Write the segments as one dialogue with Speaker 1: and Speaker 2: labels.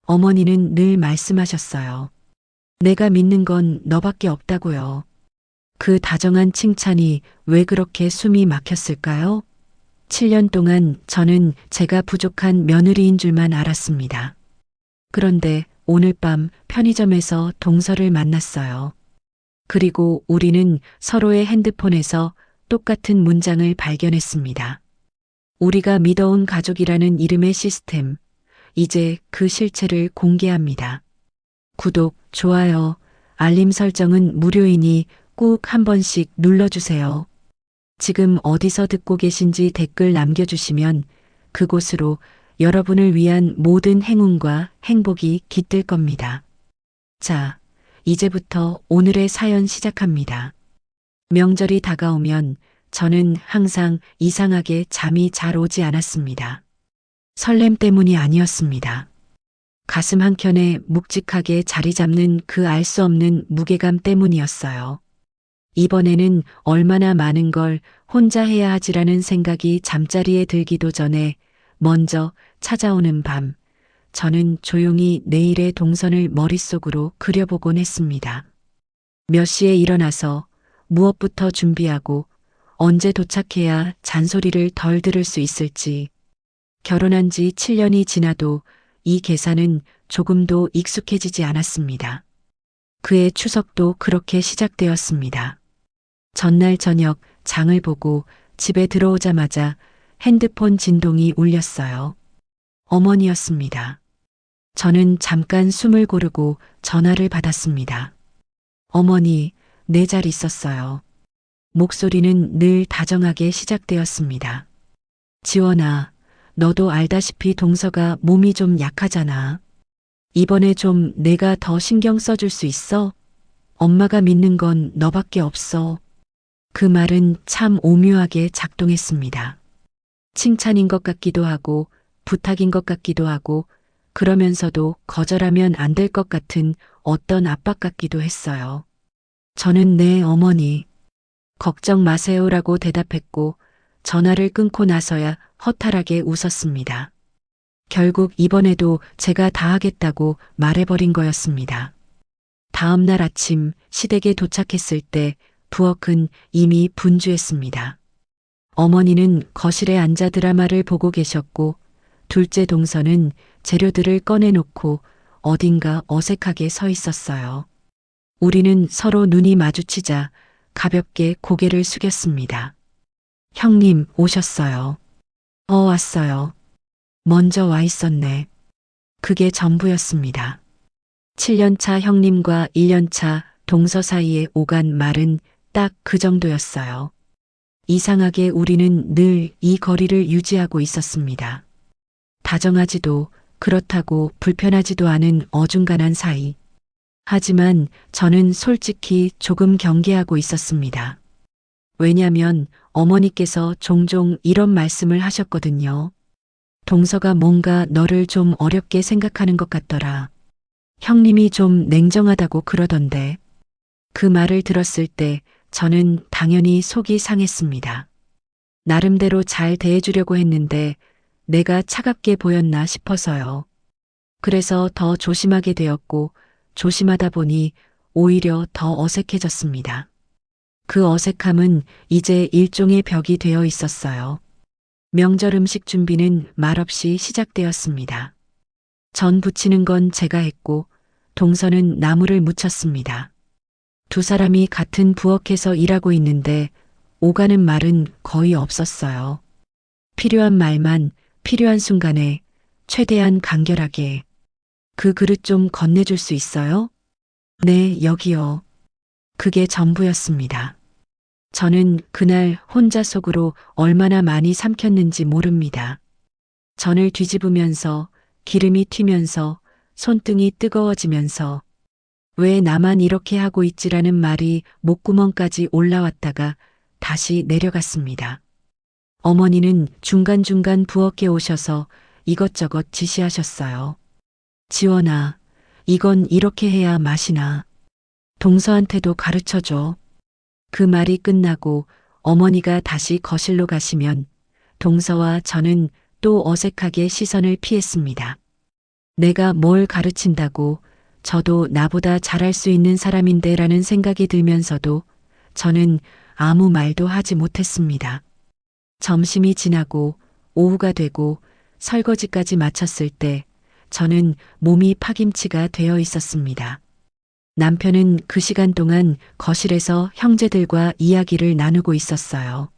Speaker 1: 어머니는 늘 말씀하셨어요. 내가 믿는 건 너밖에 없다고요. 그 다정한 칭찬이 왜 그렇게 숨이 막혔을까요? 7년 동안 저는 제가 부족한 며느리인 줄만 알았습니다. 그런데 오늘 밤 편의점에서 동서를 만났어요. 그리고 우리는 서로의 핸드폰에서 똑같은 문장을 발견했습니다. 우리가 믿어온 가족이라는 이름의 시스템, 이제 그 실체를 공개합니다. 구독, 좋아요, 알림 설정은 무료이니 꼭 한 번씩 눌러주세요. 지금 어디서 듣고 계신지 댓글 남겨주시면 그곳으로 여러분을 위한 모든 행운과 행복이 깃들 겁니다. 자, 이제부터 오늘의 사연 시작합니다. 명절이 다가오면 저는 항상 이상하게 잠이 잘 오지 않았습니다. 설렘 때문이 아니었습니다. 가슴 한켠에 묵직하게 자리 잡는 그 알 수 없는 무게감 때문이었어요. 이번에는 얼마나 많은 걸 혼자 해야 하지라는 생각이 잠자리에 들기도 전에 먼저 찾아오는 밤, 저는 조용히 내일의 동선을 머릿속으로 그려보곤 했습니다. 몇 시에 일어나서 무엇부터 준비하고 언제 도착해야 잔소리를 덜 들을 수 있을지. 결혼한 지 7년이 지나도 이 계산은 조금도 익숙해지지 않았습니다. 그해 추석도 그렇게 시작되었습니다. 전날 저녁 장을 보고 집에 들어오자마자 핸드폰 진동이 울렸어요. 어머니였습니다. 저는 잠깐 숨을 고르고 전화를 받았습니다. 어머니, 내 잘 있었어요. 목소리는 늘 다정하게 시작되었습니다. 지원아, 너도 알다시피 동서가 몸이 좀 약하잖아. 이번에 좀 내가 더 신경 써줄 수 있어? 엄마가 믿는 건 너밖에 없어. 그 말은 참 오묘하게 작동했습니다. 칭찬인 것 같기도 하고 부탁인 것 같기도 하고 그러면서도 거절하면 안 될 것 같은 어떤 압박 같기도 했어요. 저는 네, 어머니. 걱정 마세요라고 대답했고 전화를 끊고 나서야 허탈하게 웃었습니다. 결국 이번에도 제가 다 하겠다고 말해버린 거였습니다. 다음 날 아침 시댁에 도착했을 때 부엌은 이미 분주했습니다. 어머니는 거실에 앉아 드라마를 보고 계셨고 둘째 동서는 재료들을 꺼내놓고 어딘가 어색하게 서 있었어요. 우리는 서로 눈이 마주치자 가볍게 고개를 숙였습니다. 형님 오셨어요. 왔어요. 먼저 와 있었네. 그게 전부였습니다. 7년차 형님과 1년차 동서 사이에 오간 말은 딱 그 정도였어요. 이상하게 우리는 늘 이 거리를 유지하고 있었습니다. 다정하지도 그렇다고 불편하지도 않은 어중간한 사이. 하지만 저는 솔직히 조금 경계하고 있었습니다. 왜냐면 어머니께서 종종 이런 말씀을 하셨거든요. 동서가 뭔가 너를 좀 어렵게 생각하는 것 같더라. 형님이 좀 냉정하다고 그러던데. 그 말을 들었을 때 저는 당연히 속이 상했습니다. 나름대로 잘 대해주려고 했는데 내가 차갑게 보였나 싶어서요. 그래서 더 조심하게 되었고 조심하다 보니 오히려 더 어색해졌습니다. 그 어색함은 이제 일종의 벽이 되어 있었어요. 명절 음식 준비는 말없이 시작되었습니다. 전 부치는 건 제가 했고 동서는 나물을 무쳤습니다. 두 사람이 같은 부엌에서 일하고 있는데 오가는 말은 거의 없었어요. 필요한 말만 필요한 순간에 최대한 간결하게. 그 그릇 좀 건네줄 수 있어요? 네, 여기요. 그게 전부였습니다. 저는 그날 혼자 속으로 얼마나 많이 삼켰는지 모릅니다. 전을 뒤집으면서 기름이 튀면서 손등이 뜨거워지면서 왜 나만 이렇게 하고 있지라는 말이 목구멍까지 올라왔다가 다시 내려갔습니다. 어머니는 중간중간 부엌에 오셔서 이것저것 지시하셨어요. 지원아, 이건 이렇게 해야 맛이나. 동서한테도 가르쳐줘. 그 말이 끝나고 어머니가 다시 거실로 가시면 동서와 저는 또 어색하게 시선을 피했습니다. 내가 뭘 가르친다고 저도 나보다 잘할 수 있는 사람인데 라는 생각이 들면서도 저는 아무 말도 하지 못했습니다. 점심이 지나고 오후가 되고 설거지까지 마쳤을 때 저는 몸이 파김치가 되어 있었습니다. 남편은 그 시간 동안 거실에서 형제들과 이야기를 나누고 있었어요.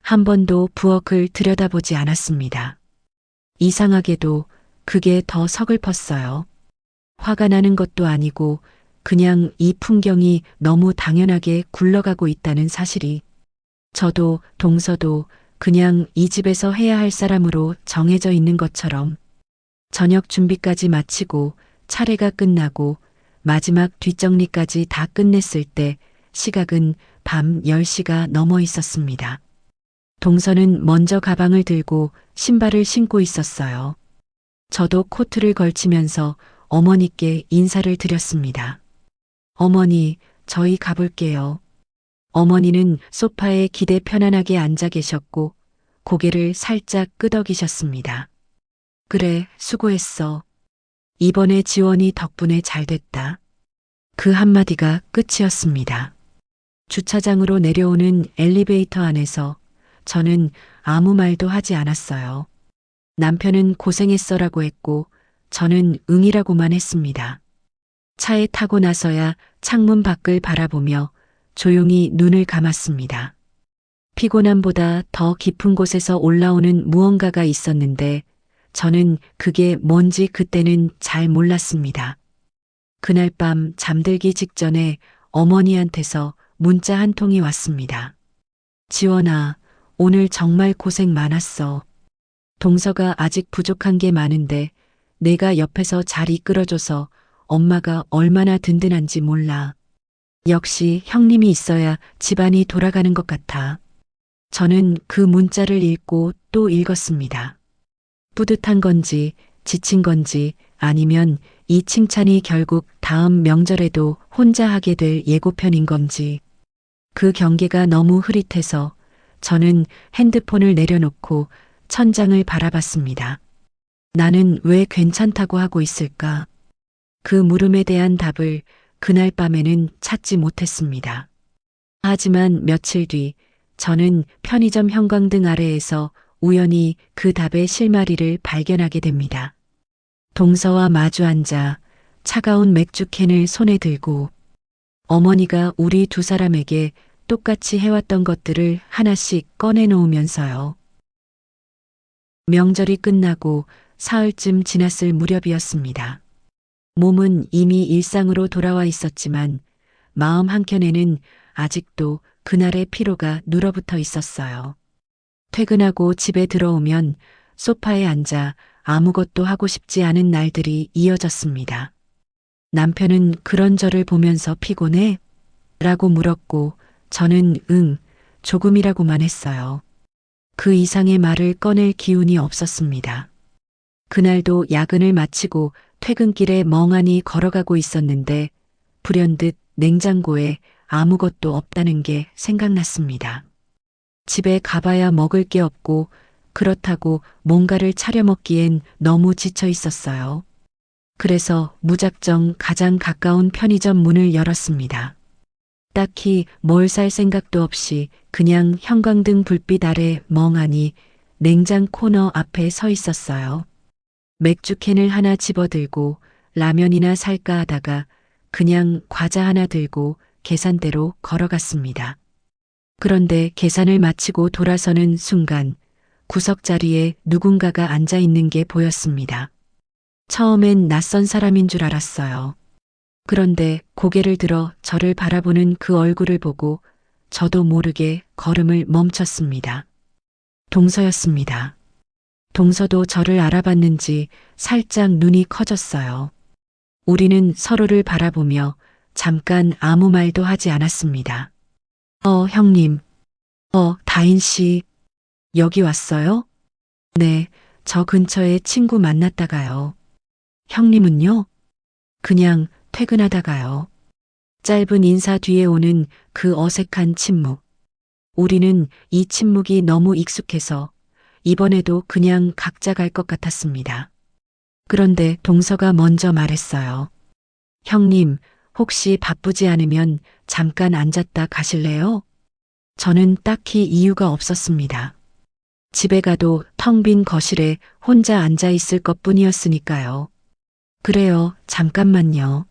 Speaker 1: 한 번도 부엌을 들여다보지 않았습니다. 이상하게도 그게 더 서글펐어요. 화가 나는 것도 아니고 그냥 이 풍경이 너무 당연하게 굴러가고 있다는 사실이. 저도 동서도 그냥 이 집에서 해야 할 사람으로 정해져 있는 것처럼. 저녁 준비까지 마치고 차례가 끝나고 마지막 뒷정리까지 다 끝냈을 때 시각은 밤 10시가 넘어 있었습니다. 동서는 먼저 가방을 들고 신발을 신고 있었어요. 저도 코트를 걸치면서 어머니께 인사를 드렸습니다. 어머니, 저희 가볼게요. 어머니는 소파에 기대 편안하게 앉아 계셨고 고개를 살짝 끄덕이셨습니다. 그래, 수고했어. 이번에 지원이 덕분에 잘 됐다. 그 한마디가 끝이었습니다. 주차장으로 내려오는 엘리베이터 안에서 저는 아무 말도 하지 않았어요. 남편은 고생했어라고 했고 저는 응이라고만 했습니다. 차에 타고 나서야 창문 밖을 바라보며 조용히 눈을 감았습니다. 피곤함보다 더 깊은 곳에서 올라오는 무언가가 있었는데 저는 그게 뭔지 그때는 잘 몰랐습니다. 그날 밤 잠들기 직전에 어머니한테서 문자 한 통이 왔습니다. 지원아, 오늘 정말 고생 많았어. 동서가 아직 부족한 게 많은데 내가 옆에서 잘 이끌어줘서 엄마가 얼마나 든든한지 몰라. 역시 형님이 있어야 집안이 돌아가는 것 같아. 저는 그 문자를 읽고 또 읽었습니다. 뿌듯한 건지 지친 건지 아니면 이 칭찬이 결국 다음 명절에도 혼자 하게 될 예고편인 건지. 그 경계가 너무 흐릿해서 저는 핸드폰을 내려놓고 천장을 바라봤습니다. 나는 왜 괜찮다고 하고 있을까? 그 물음에 대한 답을 그날 밤에는 찾지 못했습니다. 하지만 며칠 뒤 저는 편의점 형광등 아래에서 우연히 그 답의 실마리를 발견하게 됩니다. 동서와 마주 앉아 차가운 맥주캔을 손에 들고 어머니가 우리 두 사람에게 똑같이 해왔던 것들을 하나씩 꺼내놓으면서요. 명절이 끝나고 사흘쯤 지났을 무렵이었습니다. 몸은 이미 일상으로 돌아와 있었지만 마음 한켠에는 아직도 그날의 피로가 눌어붙어 있었어요. 퇴근하고 집에 들어오면 소파에 앉아 아무것도 하고 싶지 않은 날들이 이어졌습니다. 남편은 그런 저를 보면서 피곤해? 라고 물었고 저는 응, 조금이라고만 했어요. 그 이상의 말을 꺼낼 기운이 없었습니다. 그날도 야근을 마치고 퇴근길에 멍하니 걸어가고 있었는데 불현듯 냉장고에 아무것도 없다는 게 생각났습니다. 집에 가봐야 먹을 게 없고 그렇다고 뭔가를 차려 먹기엔 너무 지쳐 있었어요. 그래서 무작정 가장 가까운 편의점 문을 열었습니다. 딱히 뭘 살 생각도 없이 그냥 형광등 불빛 아래 멍하니 냉장 코너 앞에 서 있었어요. 맥주캔을 하나 집어들고 라면이나 살까 하다가 그냥 과자 하나 들고 계산대로 걸어갔습니다. 그런데 계산을 마치고 돌아서는 순간 구석자리에 누군가가 앉아 있는 게 보였습니다. 처음엔 낯선 사람인 줄 알았어요. 그런데 고개를 들어 저를 바라보는 그 얼굴을 보고 저도 모르게 걸음을 멈췄습니다. 동서였습니다. 동서도 저를 알아봤는지 살짝 눈이 커졌어요. 우리는 서로를 바라보며 잠깐 아무 말도 하지 않았습니다. 형님. 다인 씨. 여기 왔어요? 네, 저 근처에 친구 만났다가요. 형님은요? 그냥 퇴근하다가요. 짧은 인사 뒤에 오는 그 어색한 침묵. 우리는 이 침묵이 너무 익숙해서 이번에도 그냥 각자 갈 것 같았습니다. 그런데 동서가 먼저 말했어요. 형님, 혹시 바쁘지 않으면 잠깐 앉았다 가실래요? 저는 딱히 이유가 없었습니다. 집에 가도 텅 빈 거실에 혼자 앉아 있을 것 뿐이었으니까요. 그래요, 잠깐만요.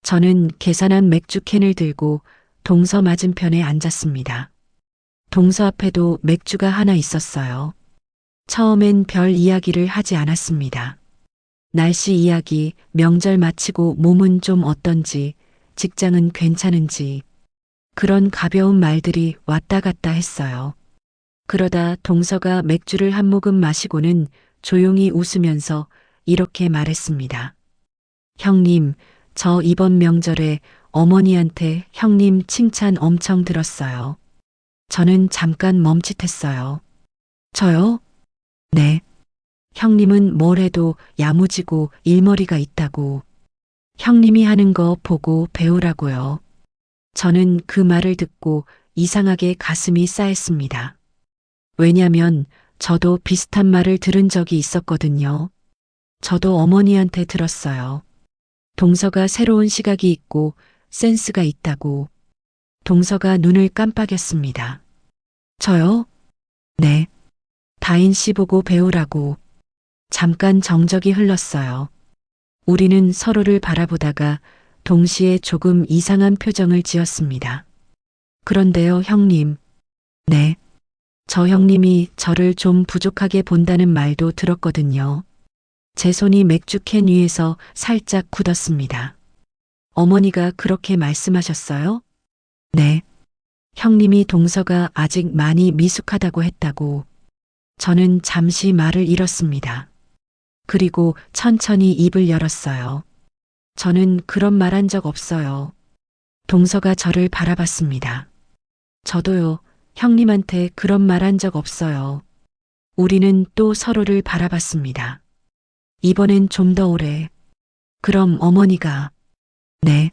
Speaker 1: 저는 계산한 맥주 캔을 들고 동서 맞은편에 앉았습니다. 동서 앞에도 맥주가 하나 있었어요. 처음엔 별 이야기를 하지 않았습니다. 날씨 이야기, 명절 마치고 몸은 좀 어떤지, 직장은 괜찮은지, 그런 가벼운 말들이 왔다 갔다 했어요. 그러다 동서가 맥주를 한 모금 마시고는 조용히 웃으면서 이렇게 말했습니다. 형님, 저 이번 명절에 어머니한테 형님 칭찬 엄청 들었어요. 저는 잠깐 멈칫했어요. 저요? 네. 형님은 뭘 해도 야무지고 일머리가 있다고. 형님이 하는 거 보고 배우라고요. 저는 그 말을 듣고 이상하게 가슴이 싸했습니다. 왜냐면 저도 비슷한 말을 들은 적이 있었거든요. 저도 어머니한테 들었어요. 동서가 새로운 시각이 있고 센스가 있다고. 동서가 눈을 깜빡였습니다. 저요? 네. 다인 씨 보고 배우라고. 잠깐 정적이 흘렀어요. 우리는 서로를 바라보다가 동시에 조금 이상한 표정을 지었습니다. 그런데요, 형님. 네. 저 형님이 저를 좀 부족하게 본다는 말도 들었거든요. 제 손이 맥주캔 위에서 살짝 굳었습니다. 어머니가 그렇게 말씀하셨어요? 네. 형님이 동서가 아직 많이 미숙하다고 했다고. 저는 잠시 말을 잃었습니다. 그리고 천천히 입을 열었어요. 저는 그런 말 한 적 없어요. 동서가 저를 바라봤습니다. 저도요, 형님한테 그런 말 한 적 없어요. 우리는 또 서로를 바라봤습니다. 이번엔 좀 더 오래. 그럼 어머니가, 네.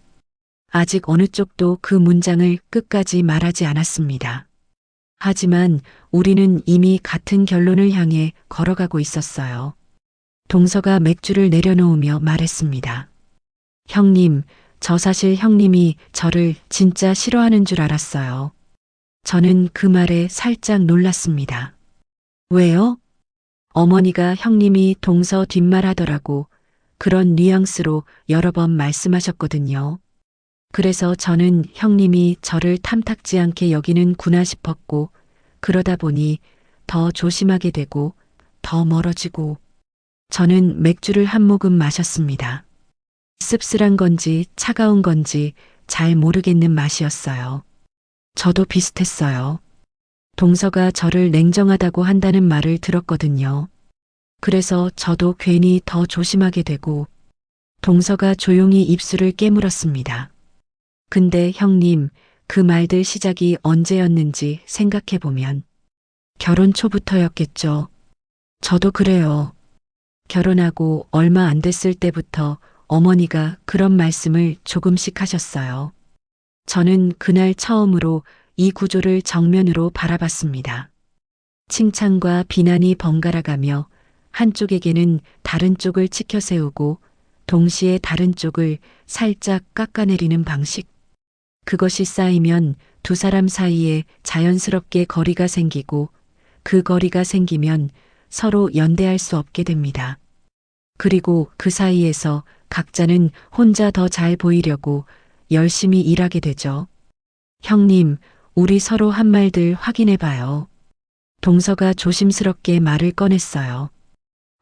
Speaker 1: 아직 어느 쪽도 그 문장을 끝까지 말하지 않았습니다. 하지만 우리는 이미 같은 결론을 향해 걸어가고 있었어요. 동서가 맥주를 내려놓으며 말했습니다. 형님, 저 사실 형님이 저를 진짜 싫어하는 줄 알았어요. 저는 그 말에 살짝 놀랐습니다. 왜요? 어머니가 형님이 동서 뒷말하더라고 그런 뉘앙스로 여러 번 말씀하셨거든요. 그래서 저는 형님이 저를 탐탁지 않게 여기는구나 싶었고 그러다 보니 더 조심하게 되고 더 멀어지고 저는 맥주를 한 모금 마셨습니다. 씁쓸한 건지 차가운 건지 잘 모르겠는 맛이었어요. 저도 비슷했어요. 동서가 저를 냉정하다고 한다는 말을 들었거든요. 그래서 저도 괜히 더 조심하게 되고 동서가 조용히 입술을 깨물었습니다. 근데 형님, 그 말들 시작이 언제였는지 생각해보면 결혼 초부터였겠죠. 저도 그래요. 결혼하고 얼마 안 됐을 때부터 어머니가 그런 말씀을 조금씩 하셨어요. 저는 그날 처음으로 이 구조를 정면으로 바라봤습니다. 칭찬과 비난이 번갈아가며 한쪽에게는 다른 쪽을 치켜 세우고 동시에 다른 쪽을 살짝 깎아내리는 방식. 그것이 쌓이면 두 사람 사이에 자연스럽게 거리가 생기고 그 거리가 생기면 서로 연대할 수 없게 됩니다. 그리고 그 사이에서 각자는 혼자 더 잘 보이려고 열심히 일하게 되죠. 형님, 우리 서로 한 말들 확인해 봐요. 동서가 조심스럽게 말을 꺼냈어요.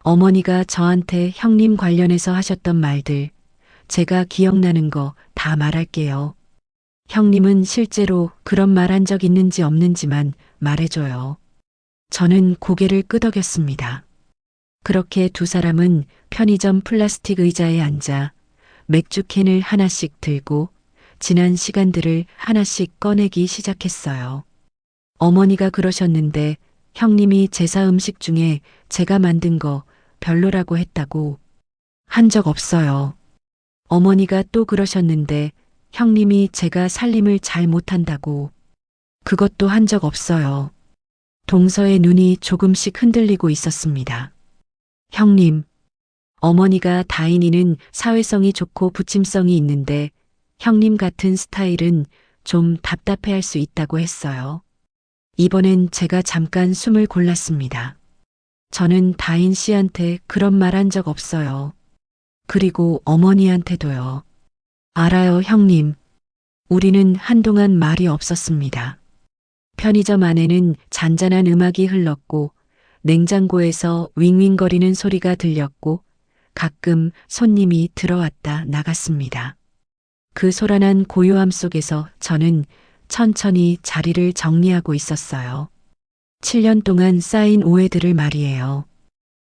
Speaker 1: 어머니가 저한테 형님 관련해서 하셨던 말들, 제가 기억나는 거 다 말할게요. 형님은 실제로 그런 말 한 적 있는지 없는지만 말해줘요. 저는 고개를 끄덕였습니다. 그렇게 두 사람은 편의점 플라스틱 의자에 앉아 맥주 캔을 하나씩 들고 지난 시간들을 하나씩 꺼내기 시작했어요. 어머니가 그러셨는데 형님이 제사 음식 중에 제가 만든 거 별로라고 했다고. 한 적 없어요. 어머니가 또 그러셨는데 형님이 제가 살림을 잘 못한다고. 그것도 한 적 없어요. 동서의 눈이 조금씩 흔들리고 있었습니다. 형님, 어머니가 다인이는 사회성이 좋고 부침성이 있는데 형님 같은 스타일은 좀 답답해할 수 있다고 했어요. 이번엔 제가 잠깐 숨을 골랐습니다. 저는 다인 씨한테 그런 말 한 적 없어요. 그리고 어머니한테도요. 알아요, 형님. 우리는 한동안 말이 없었습니다. 편의점 안에는 잔잔한 음악이 흘렀고 냉장고에서 윙윙거리는 소리가 들렸고 가끔 손님이 들어왔다 나갔습니다. 그 소란한 고요함 속에서 저는 천천히 자리를 정리하고 있었어요. 7년 동안 쌓인 오해들을 말이에요.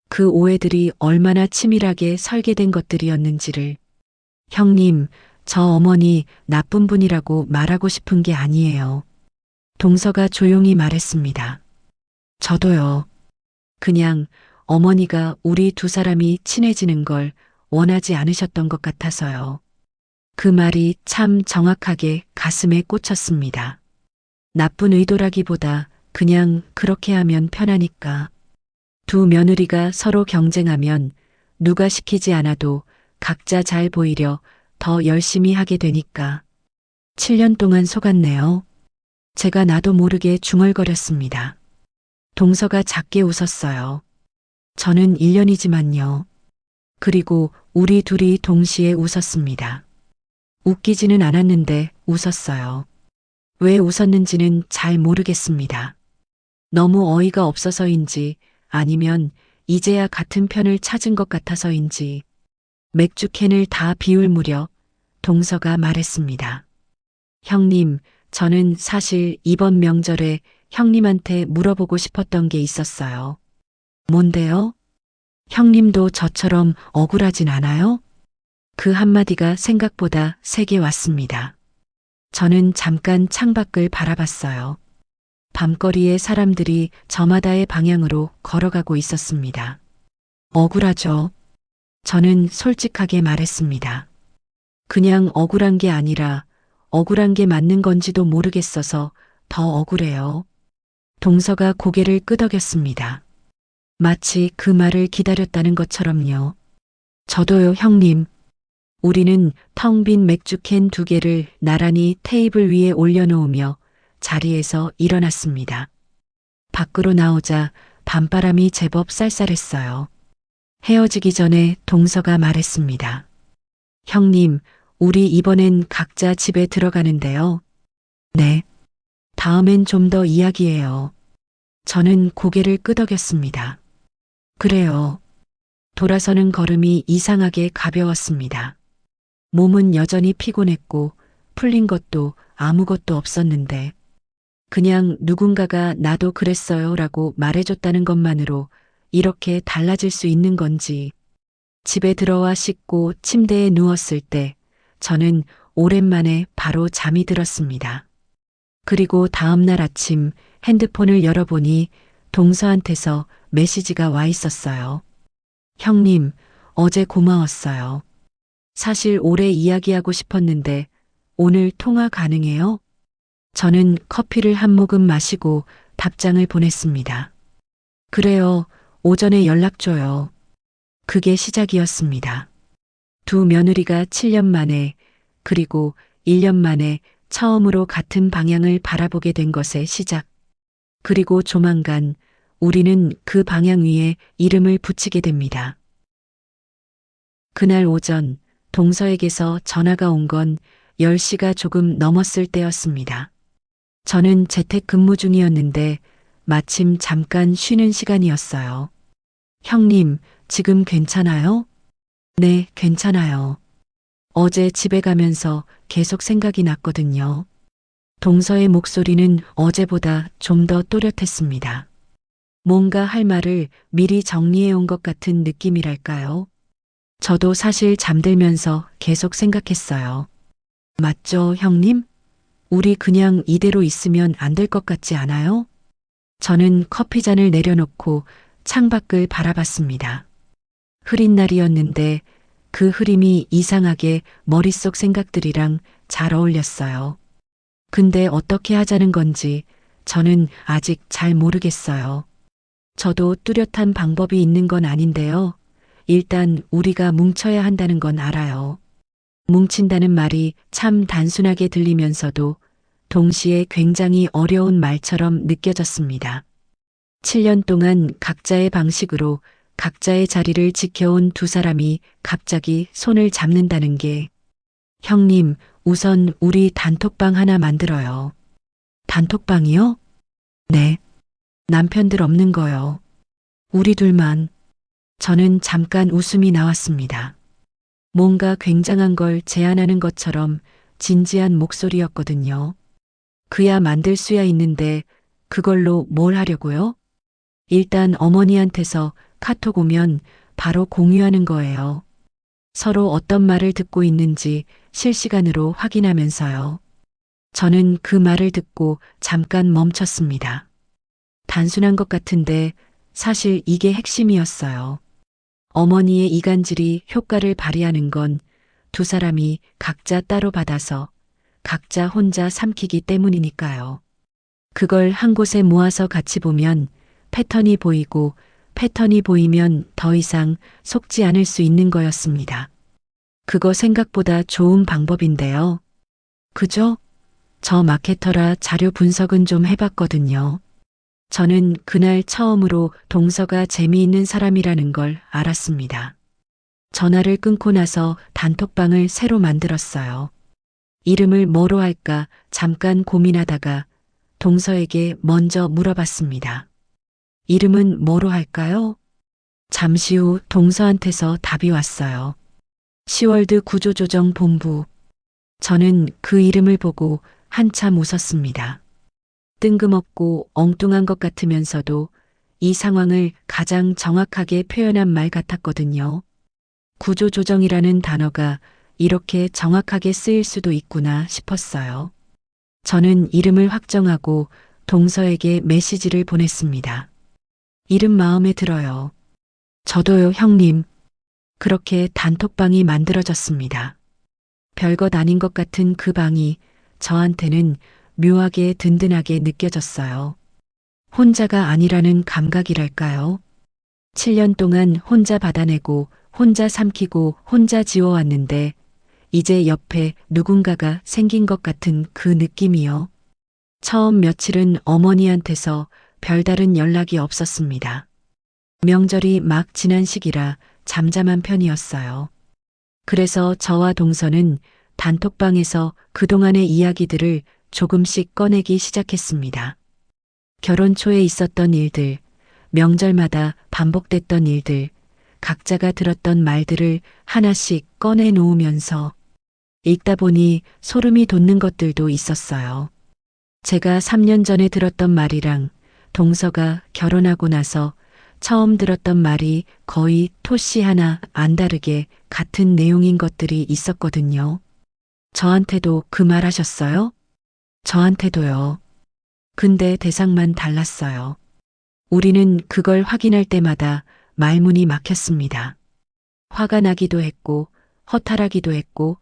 Speaker 1: 그 오해들이 얼마나 치밀하게 설계된 것들이었는지를. 형님, 저 어머니 나쁜 분이라고 말하고 싶은 게 아니에요. 동서가 조용히 말했습니다. 저도요. 그냥 어머니가 우리 두 사람이 친해지는 걸 원하지 않으셨던 것 같아서요. 그 말이 참 정확하게 가슴에 꽂혔습니다. 나쁜 의도라기보다 그냥 그렇게 하면 편하니까. 두 며느리가 서로 경쟁하면 누가 시키지 않아도 각자 잘 보이려 더 열심히 하게 되니까. 7년 동안 속았네요. 제가 나도 모르게 중얼거렸습니다. 동서가 작게 웃었어요. 저는 1년이지만요. 그리고 우리 둘이 동시에 웃었습니다. 웃기지는 않았는데 웃었어요. 왜 웃었는지는 잘 모르겠습니다. 너무 어이가 없어서인지 아니면 이제야 같은 편을 찾은 것 같아서인지 맥주캔을 다 비울 무렵 동서가 말했습니다. 형님, 저는 사실 이번 명절에 형님한테 물어보고 싶었던 게 있었어요. 뭔데요? 형님도 저처럼 억울하진 않아요? 그 한마디가 생각보다 세게 왔습니다. 저는 잠깐 창밖을 바라봤어요. 밤거리에 사람들이 저마다의 방향으로 걸어가고 있었습니다. 억울하죠. 저는 솔직하게 말했습니다. 그냥 억울한 게 아니라 억울한 게 맞는 건지도 모르겠어서 더 억울해요. 동서가 고개를 끄덕였습니다. 마치 그 말을 기다렸다는 것처럼요. 저도요, 형님. 우리는 텅 빈 맥주캔 2개를 나란히 테이블 위에 올려놓으며 자리에서 일어났습니다. 밖으로 나오자 밤바람이 제법 쌀쌀했어요. 헤어지기 전에 동서가 말했습니다. 형님, 우리 이번엔 각자 집에 들어가는데요. 네. 다음엔 좀 더 이야기해요. 저는 고개를 끄덕였습니다. 그래요. 돌아서는 걸음이 이상하게 가벼웠습니다. 몸은 여전히 피곤했고 풀린 것도 아무것도 없었는데 그냥 누군가가 나도 그랬어요 라고 말해줬다는 것만으로 이렇게 달라질 수 있는 건지. 집에 들어와 씻고 침대에 누웠을 때 저는 오랜만에 바로 잠이 들었습니다. 그리고 다음날 아침 핸드폰을 열어보니 동서한테서 메시지가 와 있었어요. 형님, 어제 고마웠어요. 사실 오래 이야기하고 싶었는데 오늘 통화 가능해요? 저는 커피를 한 모금 마시고 답장을 보냈습니다. 그래요, 오전에 연락 줘요. 그게 시작이었습니다. 두 며느리가 7년 만에 그리고 1년 만에 처음으로 같은 방향을 바라보게 된 것의 시작. 그리고 조만간 우리는 그 방향 위에 이름을 붙이게 됩니다. 그날 오전 동서에게서 전화가 온 건 10시가 조금 넘었을 때였습니다. 저는 재택근무 중이었는데 마침 잠깐 쉬는 시간이었어요. 형님, 지금 괜찮아요? 네, 괜찮아요. 어제 집에 가면서 계속 생각이 났거든요. 동서의 목소리는 어제보다 좀 더 또렷했습니다. 뭔가 할 말을 미리 정리해 온 것 같은 느낌이랄까요? 저도 사실 잠들면서 계속 생각했어요. 맞죠, 형님? 우리 그냥 이대로 있으면 안 될 것 같지 않아요? 저는 커피잔을 내려놓고 창밖을 바라봤습니다. 흐린 날이었는데 그 흐림이 이상하게 머릿속 생각들이랑 잘 어울렸어요. 근데 어떻게 하자는 건지 저는 아직 잘 모르겠어요. 저도 뚜렷한 방법이 있는 건 아닌데요. 일단 우리가 뭉쳐야 한다는 건 알아요. 뭉친다는 말이 참 단순하게 들리면서도 동시에 굉장히 어려운 말처럼 느껴졌습니다. 7년 동안 각자의 방식으로 각자의 자리를 지켜온 두 사람이 갑자기 손을 잡는다는 게, 형님, 우선 우리 단톡방 하나 만들어요. 단톡방이요? 네. 남편들 없는 거요. 우리 둘만. 저는 잠깐 웃음이 나왔습니다. 뭔가 굉장한 걸 제안하는 것처럼 진지한 목소리였거든요. 그야 만들 수야 있는데 그걸로 뭘 하려고요? 일단 어머니한테서 카톡 오면 바로 공유하는 거예요. 서로 어떤 말을 듣고 있는지 실시간으로 확인하면서요. 저는 그 말을 듣고 잠깐 멈췄습니다. 단순한 것 같은데 사실 이게 핵심이었어요. 어머니의 이간질이 효과를 발휘하는 건 두 사람이 각자 따로 받아서 각자 혼자 삼키기 때문이니까요. 그걸 한 곳에 모아서 같이 보면 패턴이 보이고 패턴이 보이면 더 이상 속지 않을 수 있는 거였습니다. 그거 생각보다 좋은 방법인데요. 그죠? 저 마케터라 자료 분석은 좀 해봤거든요. 저는 그날 처음으로 동서가 재미있는 사람이라는 걸 알았습니다. 전화를 끊고 나서 단톡방을 새로 만들었어요. 이름을 뭐로 할까 잠깐 고민하다가 동서에게 먼저 물어봤습니다. 이름은 뭐로 할까요? 잠시 후 동서한테서 답이 왔어요. 시월드 구조조정본부. 저는 그 이름을 보고 한참 웃었습니다. 뜬금없고 엉뚱한 것 같으면서도 이 상황을 가장 정확하게 표현한 말 같았거든요. 구조조정이라는 단어가 이렇게 정확하게 쓰일 수도 있구나 싶었어요. 저는 이름을 확정하고 동서에게 메시지를 보냈습니다. 이름 마음에 들어요. 저도요, 형님. 그렇게 단톡방이 만들어졌습니다. 별것 아닌 것 같은 그 방이 저한테는 묘하게 든든하게 느껴졌어요. 혼자가 아니라는 감각이랄까요? 7년 동안 혼자 받아내고 혼자 삼키고 혼자 지워왔는데 이제 옆에 누군가가 생긴 것 같은 그 느낌이요. 처음 며칠은 어머니한테서 별다른 연락이 없었습니다. 명절이 막 지난 시기라 잠잠한 편이었어요. 그래서 저와 동서는 단톡방에서 그동안의 이야기들을 조금씩 꺼내기 시작했습니다. 결혼 초에 있었던 일들, 명절마다 반복됐던 일들, 각자가 들었던 말들을 하나씩 꺼내 놓으면서 읽다 보니 소름이 돋는 것들도 있었어요. 제가 3년 전에 들었던 말이랑 동서가 결혼하고 나서 처음 들었던 말이 거의 토씨 하나 안 다르게 같은 내용인 것들이 있었거든요. 저한테도 그 말 하셨어요? 저한테도요. 근데 대상만 달랐어요. 우리는 그걸 확인할 때마다 말문이 막혔습니다. 화가 나기도 했고, 허탈하기도 했고,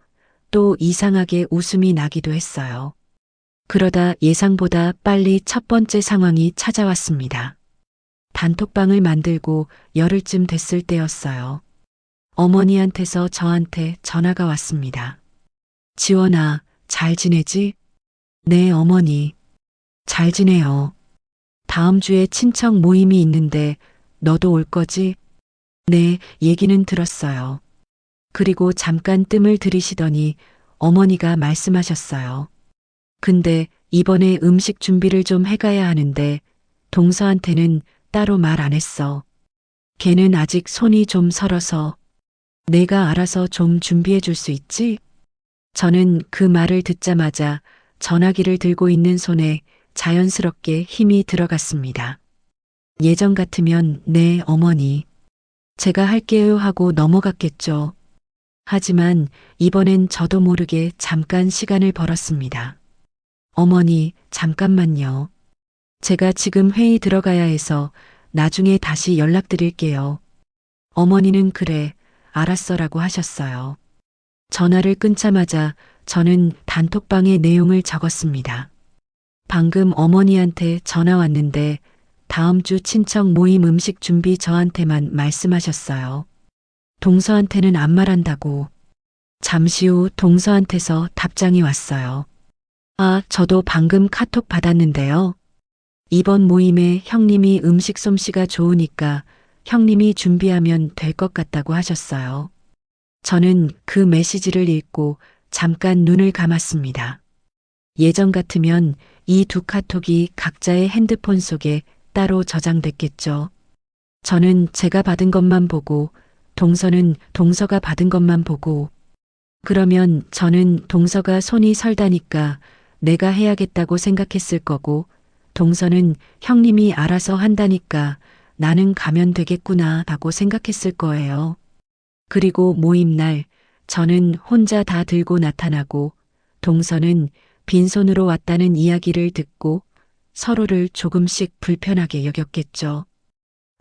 Speaker 1: 또 이상하게 웃음이 나기도 했어요. 그러다 예상보다 빨리 첫 번째 상황이 찾아왔습니다. 단톡방을 만들고 열흘쯤 됐을 때였어요. 어머니한테서 저한테 전화가 왔습니다. 지원아, 잘 지내지? 네, 어머니. 잘 지내요. 다음 주에 친척 모임이 있는데 너도 올 거지? 네, 얘기는 들었어요. 그리고 잠깐 뜸을 들이시더니 어머니가 말씀하셨어요. 근데 이번에 음식 준비를 좀 해가야 하는데 동서한테는 따로 말 안 했어. 걔는 아직 손이 좀 설어서 내가 알아서 좀 준비해 줄 수 있지? 저는 그 말을 듣자마자 전화기를 들고 있는 손에 자연스럽게 힘이 들어갔습니다. 예전 같으면 네, 어머니. 제가 할게요 하고 넘어갔겠죠. 하지만 이번엔 저도 모르게 잠깐 시간을 벌었습니다. 어머니, 잠깐만요. 제가 지금 회의 들어가야 해서 나중에 다시 연락드릴게요. 어머니는 그래, 알았어라고 하셨어요. 전화를 끊자마자 저는 단톡방의 내용을 적었습니다. 방금 어머니한테 전화 왔는데 다음 주 친척 모임 음식 준비 저한테만 말씀하셨어요. 동서한테는 안 말한다고. 잠시 후 동서한테서 답장이 왔어요. 아, 저도 방금 카톡 받았는데요. 이번 모임에 형님이 음식 솜씨가 좋으니까 형님이 준비하면 될 것 같다고 하셨어요. 저는 그 메시지를 읽고 잠깐 눈을 감았습니다. 예전 같으면 이 두 카톡이 각자의 핸드폰 속에 따로 저장됐겠죠. 저는 제가 받은 것만 보고 동서는 동서가 받은 것만 보고 그러면 저는 동서가 손이 설다니까 내가 해야겠다고 생각했을 거고 동서는 형님이 알아서 한다니까 나는 가면 되겠구나 라고 생각했을 거예요. 그리고 모임날 저는 혼자 다 들고 나타나고 동서는 빈손으로 왔다는 이야기를 듣고 서로를 조금씩 불편하게 여겼겠죠.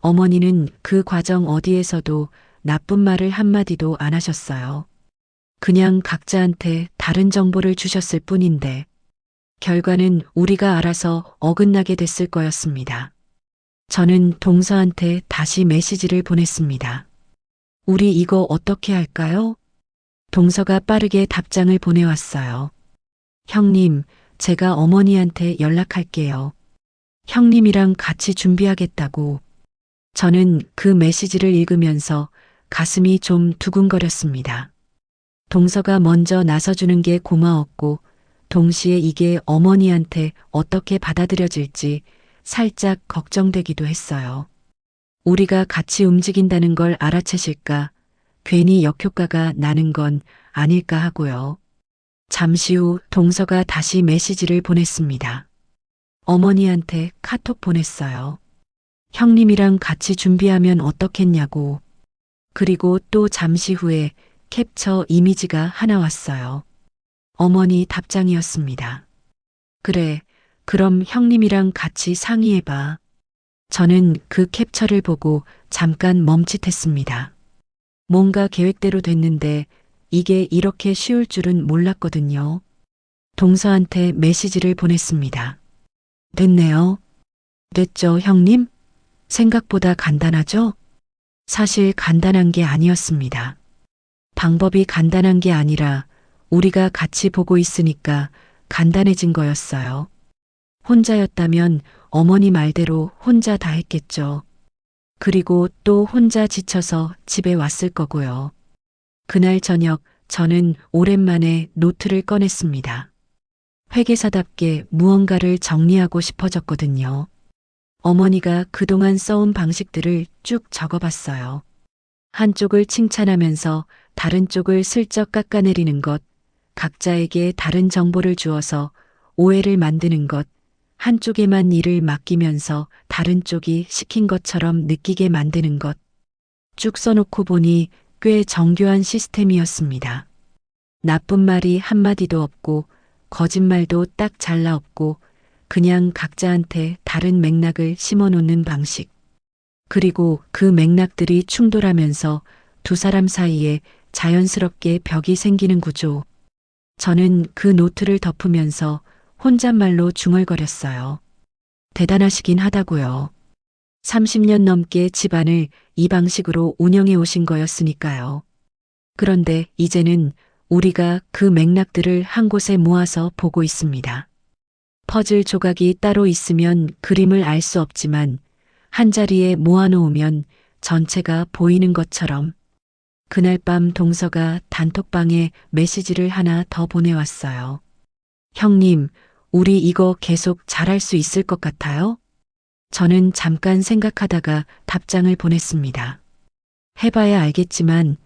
Speaker 1: 어머니는 그 과정 어디에서도 나쁜 말을 한마디도 안 하셨어요. 그냥 각자한테 다른 정보를 주셨을 뿐인데 결과는 우리가 알아서 어긋나게 됐을 거였습니다. 저는 동서한테 다시 메시지를 보냈습니다. 우리 이거 어떻게 할까요? 동서가 빠르게 답장을 보내왔어요. 형님, 제가 어머니한테 연락할게요. 형님이랑 같이 준비하겠다고. 저는 그 메시지를 읽으면서 가슴이 좀 두근거렸습니다. 동서가 먼저 나서주는 게 고마웠고 동시에 이게 어머니한테 어떻게 받아들여질지 살짝 걱정되기도 했어요. 우리가 같이 움직인다는 걸 알아채실까 괜히 역효과가 나는 건 아닐까 하고요. 잠시 후 동서가 다시 메시지를 보냈습니다. 어머니한테 카톡 보냈어요. 형님이랑 같이 준비하면 어떻겠냐고. 그리고 또 잠시 후에 캡처 이미지가 하나 왔어요. 어머니 답장이었습니다. 그래, 그럼 형님이랑 같이 상의해봐. 저는 그 캡처를 보고 잠깐 멈칫했습니다. 뭔가 계획대로 됐는데 이게 이렇게 쉬울 줄은 몰랐거든요. 동서한테 메시지를 보냈습니다. 됐네요. 됐죠, 형님? 생각보다 간단하죠? 사실 간단한 게 아니었습니다. 방법이 간단한 게 아니라 우리가 같이 보고 있으니까 간단해진 거였어요. 혼자였다면 어머니 말대로 혼자 다 했겠죠. 그리고 또 혼자 지쳐서 집에 왔을 거고요. 그날 저녁 저는 오랜만에 노트를 꺼냈습니다. 회계사답게 무언가를 정리하고 싶어졌거든요. 어머니가 그동안 써온 방식들을 쭉 적어봤어요. 한쪽을 칭찬하면서 다른 쪽을 슬쩍 깎아내리는 것, 각자에게 다른 정보를 주어서 오해를 만드는 것, 한쪽에만 일을 맡기면서 다른 쪽이 시킨 것처럼 느끼게 만드는 것. 쭉 써놓고 보니 꽤 정교한 시스템이었습니다. 나쁜 말이 한마디도 없고 거짓말도 딱 잘라 없고 그냥 각자한테 다른 맥락을 심어놓는 방식. 그리고 그 맥락들이 충돌하면서 두 사람 사이에 자연스럽게 벽이 생기는 구조. 저는 그 노트를 덮으면서 혼잣말로 중얼거렸어요. 대단하시긴 하다고요. 30년 넘게 집안을 이 방식으로 운영해 오신 거였으니까요. 그런데 이제는 우리가 그 맥락들을 한 곳에 모아서 보고 있습니다. 퍼즐 조각이 따로 있으면 그림을 알 수 없지만 한 자리에 모아놓으면 전체가 보이는 것처럼 그날 밤 동서가 단톡방에 메시지를 하나 더 보내왔어요. 형님, 우리 이거 계속 잘할 수 있을 것 같아요? 저는 잠깐 생각하다가 답장을 보냈습니다. 해봐야 알겠지만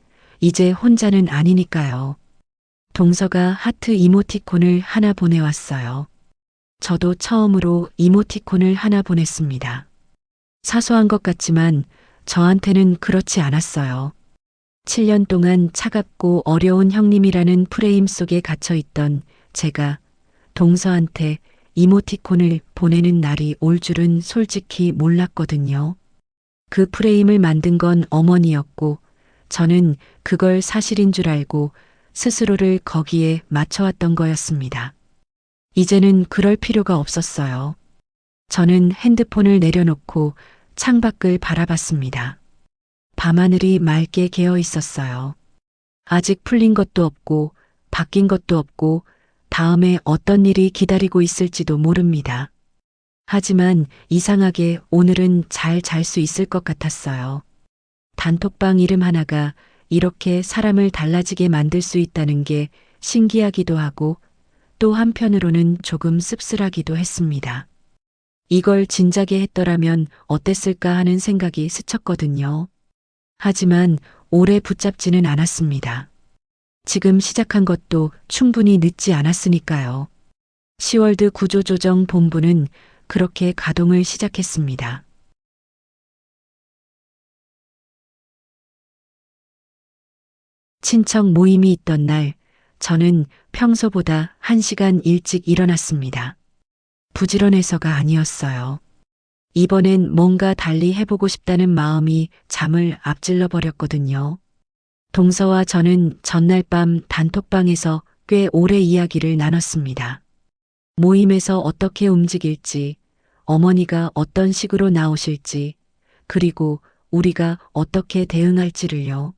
Speaker 1: 이제 혼자는 아니니까요. 동서가 하트 이모티콘을 하나 보내왔어요. 저도 처음으로 이모티콘을 하나 보냈습니다. 사소한 것 같지만 저한테는 그렇지 않았어요. 7년 동안 차갑고 어려운 형님이라는 프레임 속에 갇혀있던 제가 동서한테 이모티콘을 보내는 날이 올 줄은 솔직히 몰랐거든요. 그 프레임을 만든 건 어머니였고 저는 그걸 사실인 줄 알고 스스로를 거기에 맞춰왔던 거였습니다. 이제는 그럴 필요가 없었어요. 저는 핸드폰을 내려놓고 창밖을 바라봤습니다. 밤하늘이 맑게 개어 있었어요. 아직 풀린 것도 없고 바뀐 것도 없고 다음에 어떤 일이 기다리고 있을지도 모릅니다. 하지만 이상하게 오늘은 잘 잘 수 있을 것 같았어요. 단톡방 이름 하나가 이렇게 사람을 달라지게 만들 수 있다는 게 신기하기도 하고 또 한편으로는 조금 씁쓸하기도 했습니다. 이걸 진작에 했더라면 어땠을까 하는 생각이 스쳤거든요. 하지만 오래 붙잡지는 않았습니다. 지금 시작한 것도 충분히 늦지 않았으니까요. 시월드 구조조정 본부는 그렇게 가동을 시작했습니다. 친척 모임이 있던 날, 저는 평소보다 1시간 일찍 일어났습니다. 부지런해서가 아니었어요. 이번엔 뭔가 달리 해보고 싶다는 마음이 잠을 앞질러 버렸거든요. 동서와 저는 전날 밤 단톡방에서 꽤 오래 이야기를 나눴습니다. 모임에서 어떻게 움직일지, 어머니가 어떤 식으로 나오실지, 그리고 우리가 어떻게 대응할지를요.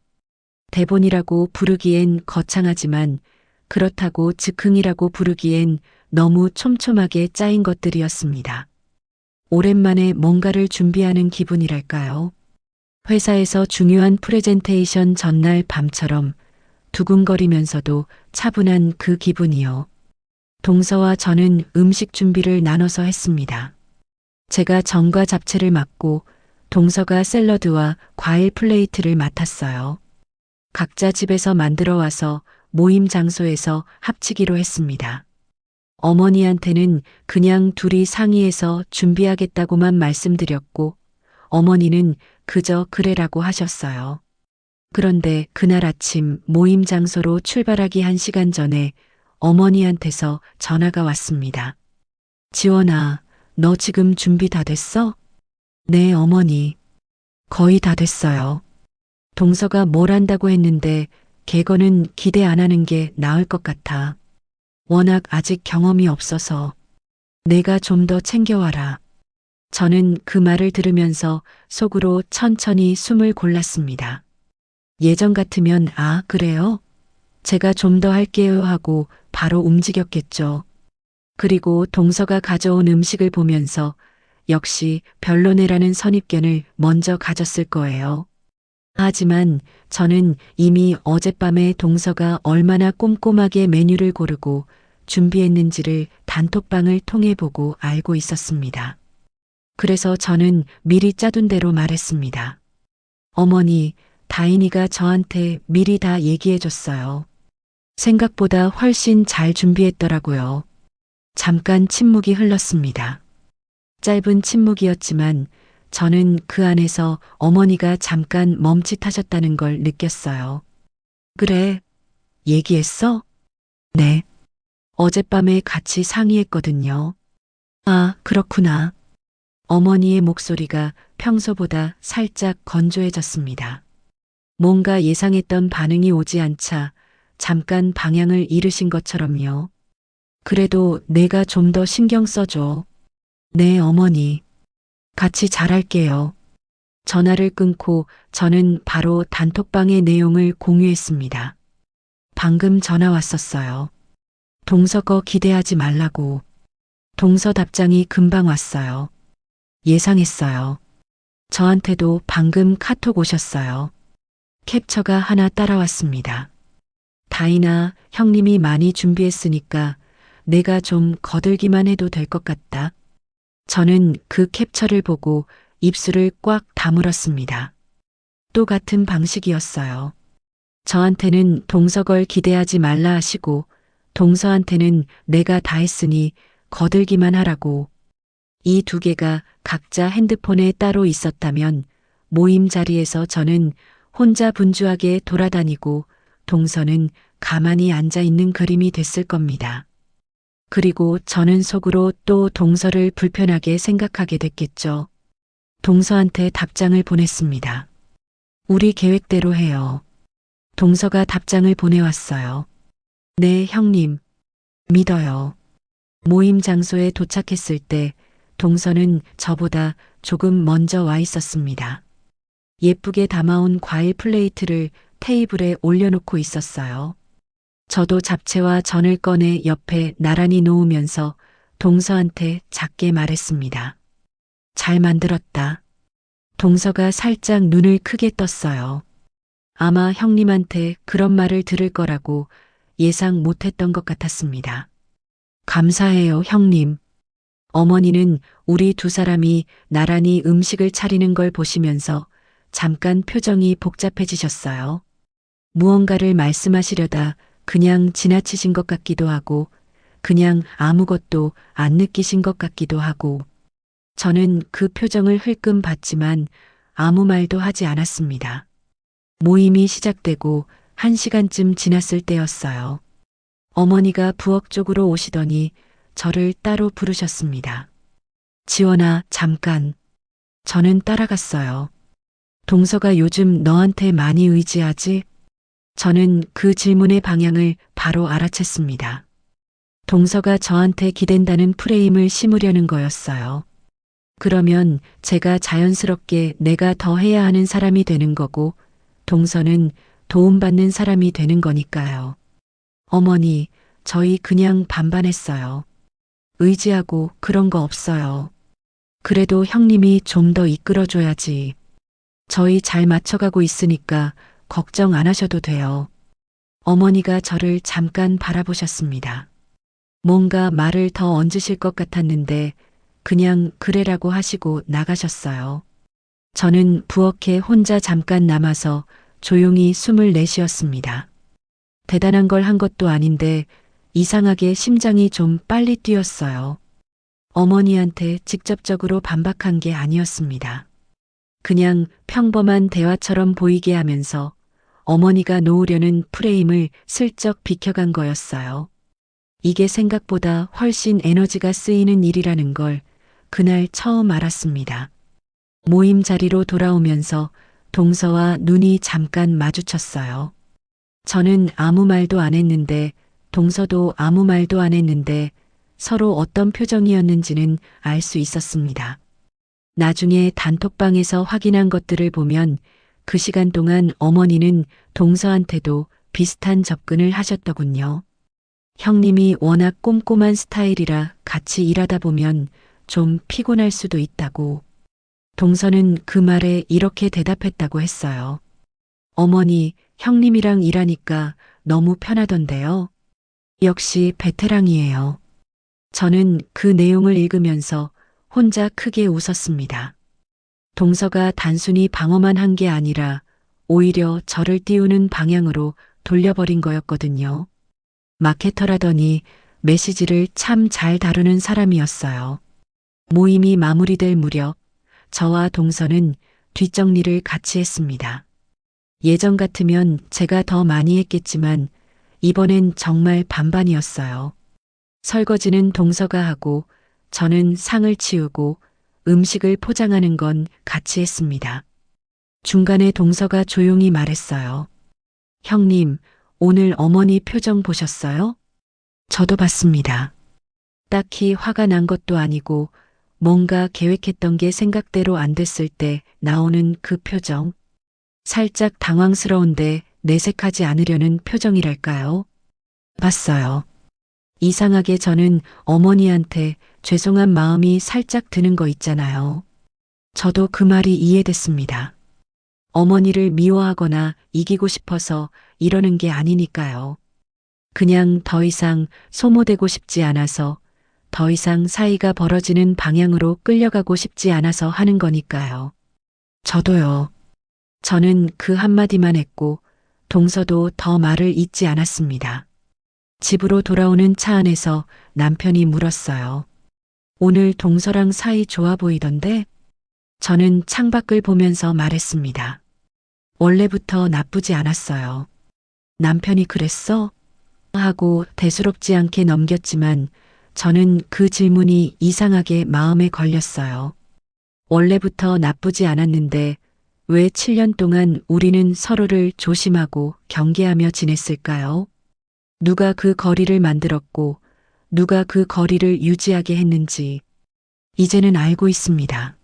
Speaker 1: 대본이라고 부르기엔 거창하지만 그렇다고 즉흥이라고 부르기엔 너무 촘촘하게 짜인 것들이었습니다. 오랜만에 뭔가를 준비하는 기분이랄까요? 회사에서 중요한 프레젠테이션 전날 밤처럼 두근거리면서도 차분한 그 기분이요. 동서와 저는 음식 준비를 나눠서 했습니다. 제가 전과 잡채를 맡고 동서가 샐러드와 과일 플레이트를 맡았어요. 각자 집에서 만들어 와서 모임 장소에서 합치기로 했습니다. 어머니한테는 그냥 둘이 상의해서 준비하겠다고만 말씀드렸고 어머니는 그저 그래라고 하셨어요. 그런데 그날 아침 모임 장소로 출발하기 1시간 전에 어머니한테서 전화가 왔습니다. 지원아, 너 지금 준비 다 됐어? 네, 어머니. 거의 다 됐어요. 동서가 뭘 한다고 했는데 걔거는 기대 안 하는 게 나을 것 같아. 워낙 아직 경험이 없어서 내가 좀 더 챙겨와라. 저는 그 말을 들으면서 속으로 천천히 숨을 골랐습니다. 예전 같으면 아, 그래요? 제가 좀 더 할게요 하고 바로 움직였겠죠. 그리고 동서가 가져온 음식을 보면서 역시 별로네라는 선입견을 먼저 가졌을 거예요. 하지만 저는 이미 어젯밤에 동서가 얼마나 꼼꼼하게 메뉴를 고르고 준비했는지를 단톡방을 통해 보고 알고 있었습니다. 그래서 저는 미리 짜둔 대로 말했습니다. 어머니, 다인이가 저한테 미리 다 얘기해 줬어요. 생각보다 훨씬 잘 준비했더라고요. 잠깐 침묵이 흘렀습니다. 짧은 침묵이었지만 저는 그 안에서 어머니가 잠깐 멈칫하셨다는 걸 느꼈어요. 그래, 얘기했어? 네. 어젯밤에 같이 상의했거든요. 아, 그렇구나. 어머니의 목소리가 평소보다 살짝 건조해졌습니다. 뭔가 예상했던 반응이 오지 않자 잠깐 방향을 잃으신 것처럼요. 그래도 내가 좀 더 신경 써줘. 네, 어머니. 같이 잘할게요. 전화를 끊고 저는 바로 단톡방의 내용을 공유했습니다. 방금 전화 왔었어요. 동서 거 기대하지 말라고. 동서 답장이 금방 왔어요. 예상했어요. 저한테도 방금 카톡 오셨어요. 캡처가 하나 따라왔습니다. 다이나, 형님이 많이 준비했으니까 내가 좀 거들기만 해도 될 것 같다. 저는 그 캡처를 보고 입술을 꽉 다물었습니다. 또 같은 방식이었어요. 저한테는 동서걸 기대하지 말라 하시고 동서한테는 내가 다 했으니 거들기만 하라고. 이 두 개가 각자 핸드폰에 따로 있었다면 모임 자리에서 저는 혼자 분주하게 돌아다니고 동서는 가만히 앉아 있는 그림이 됐을 겁니다. 그리고 저는 속으로 또 동서를 불편하게 생각하게 됐겠죠. 동서한테 답장을 보냈습니다. 우리 계획대로 해요. 동서가 답장을 보내왔어요. 네, 형님. 믿어요. 모임 장소에 도착했을 때 동서는 저보다 조금 먼저 와 있었습니다. 예쁘게 담아온 과일 플레이트를 테이블에 올려놓고 있었어요. 저도 잡채와 전을 꺼내 옆에 나란히 놓으면서 동서한테 작게 말했습니다. 잘 만들었다. 동서가 살짝 눈을 크게 떴어요. 아마 형님한테 그런 말을 들을 거라고 예상 못했던 것 같았습니다. 감사해요, 형님. 어머니는 우리 두 사람이 나란히 음식을 차리는 걸 보시면서 잠깐 표정이 복잡해지셨어요. 무언가를 말씀하시려다 그냥 지나치신 것 같기도 하고, 그냥 아무것도 안 느끼신 것 같기도 하고, 저는 그 표정을 흘끔 봤지만 아무 말도 하지 않았습니다. 모임이 시작되고 1시간쯤 지났을 때였어요. 어머니가 부엌 쪽으로 오시더니 저를 따로 부르셨습니다. 지원아, 잠깐. 저는 따라갔어요. 동서가 요즘 너한테 많이 의지하지? 저는 그 질문의 방향을 바로 알아챘습니다. 동서가 저한테 기댄다는 프레임을 심으려는 거였어요. 그러면 제가 자연스럽게 내가 더 해야 하는 사람이 되는 거고, 동서는 도움받는 사람이 되는 거니까요. 어머니, 저희 그냥 반반했어요. 의지하고 그런 거 없어요. 그래도 형님이 좀 더 이끌어줘야지. 저희 잘 맞춰가고 있으니까 걱정 안 하셔도 돼요. 어머니가 저를 잠깐 바라보셨습니다. 뭔가 말을 더 얹으실 것 같았는데 그냥 그래라고 하시고 나가셨어요. 저는 부엌에 혼자 잠깐 남아서 조용히 숨을 내쉬었습니다. 대단한 걸 한 것도 아닌데 이상하게 심장이 좀 빨리 뛰었어요. 어머니한테 직접적으로 반박한 게 아니었습니다. 그냥 평범한 대화처럼 보이게 하면서 어머니가 놓으려는 프레임을 슬쩍 비켜간 거였어요. 이게 생각보다 훨씬 에너지가 쓰이는 일이라는 걸 그날 처음 알았습니다. 모임 자리로 돌아오면서 동서와 눈이 잠깐 마주쳤어요. 저는 아무 말도 안 했는데 동서도 아무 말도 안 했는데 서로 어떤 표정이었는지는 알 수 있었습니다. 나중에 단톡방에서 확인한 것들을 보면 그 시간 동안 어머니는 동서한테도 비슷한 접근을 하셨더군요. 형님이 워낙 꼼꼼한 스타일이라 같이 일하다 보면 좀 피곤할 수도 있다고. 동서는 그 말에 이렇게 대답했다고 했어요. 어머니, 형님이랑 일하니까 너무 편하던데요. 역시 베테랑이에요. 저는 그 내용을 읽으면서 혼자 크게 웃었습니다. 동서가 단순히 방어만 한 게 아니라 오히려 저를 띄우는 방향으로 돌려버린 거였거든요. 마케터라더니 메시지를 참 잘 다루는 사람이었어요. 모임이 마무리될 무렵 저와 동서는 뒷정리를 같이 했습니다. 예전 같으면 제가 더 많이 했겠지만 이번엔 정말 반반이었어요. 설거지는 동서가 하고 저는 상을 치우고 음식을 포장하는 건 같이 했습니다. 중간에 동서가 조용히 말했어요. 형님, 오늘 어머니 표정 보셨어요? 저도 봤습니다. 딱히 화가 난 것도 아니고 뭔가 계획했던 게 생각대로 안 됐을 때 나오는 그 표정. 살짝 당황스러운데 내색하지 않으려는 표정이랄까요? 봤어요. 이상하게 저는 어머니한테 죄송한 마음이 살짝 드는 거 있잖아요. 저도 그 말이 이해됐습니다. 어머니를 미워하거나 이기고 싶어서 이러는 게 아니니까요. 그냥 더 이상 소모되고 싶지 않아서, 더 이상 사이가 벌어지는 방향으로 끌려가고 싶지 않아서 하는 거니까요. 저도요. 저는 그 한마디만 했고 동서도 더 말을 잇지 않았습니다. 집으로 돌아오는 차 안에서 남편이 물었어요. 오늘 동서랑 사이 좋아 보이던데? 저는 창밖을 보면서 말했습니다. 원래부터 나쁘지 않았어요. 남편이 그랬어? 하고 대수롭지 않게 넘겼지만 저는 그 질문이 이상하게 마음에 걸렸어요. 원래부터 나쁘지 않았는데 왜 7년 동안 우리는 서로를 조심하고 경계하며 지냈을까요? 누가 그 거리를 만들었고 누가 그 거리를 유지하게 했는지 이제는 알고 있습니다.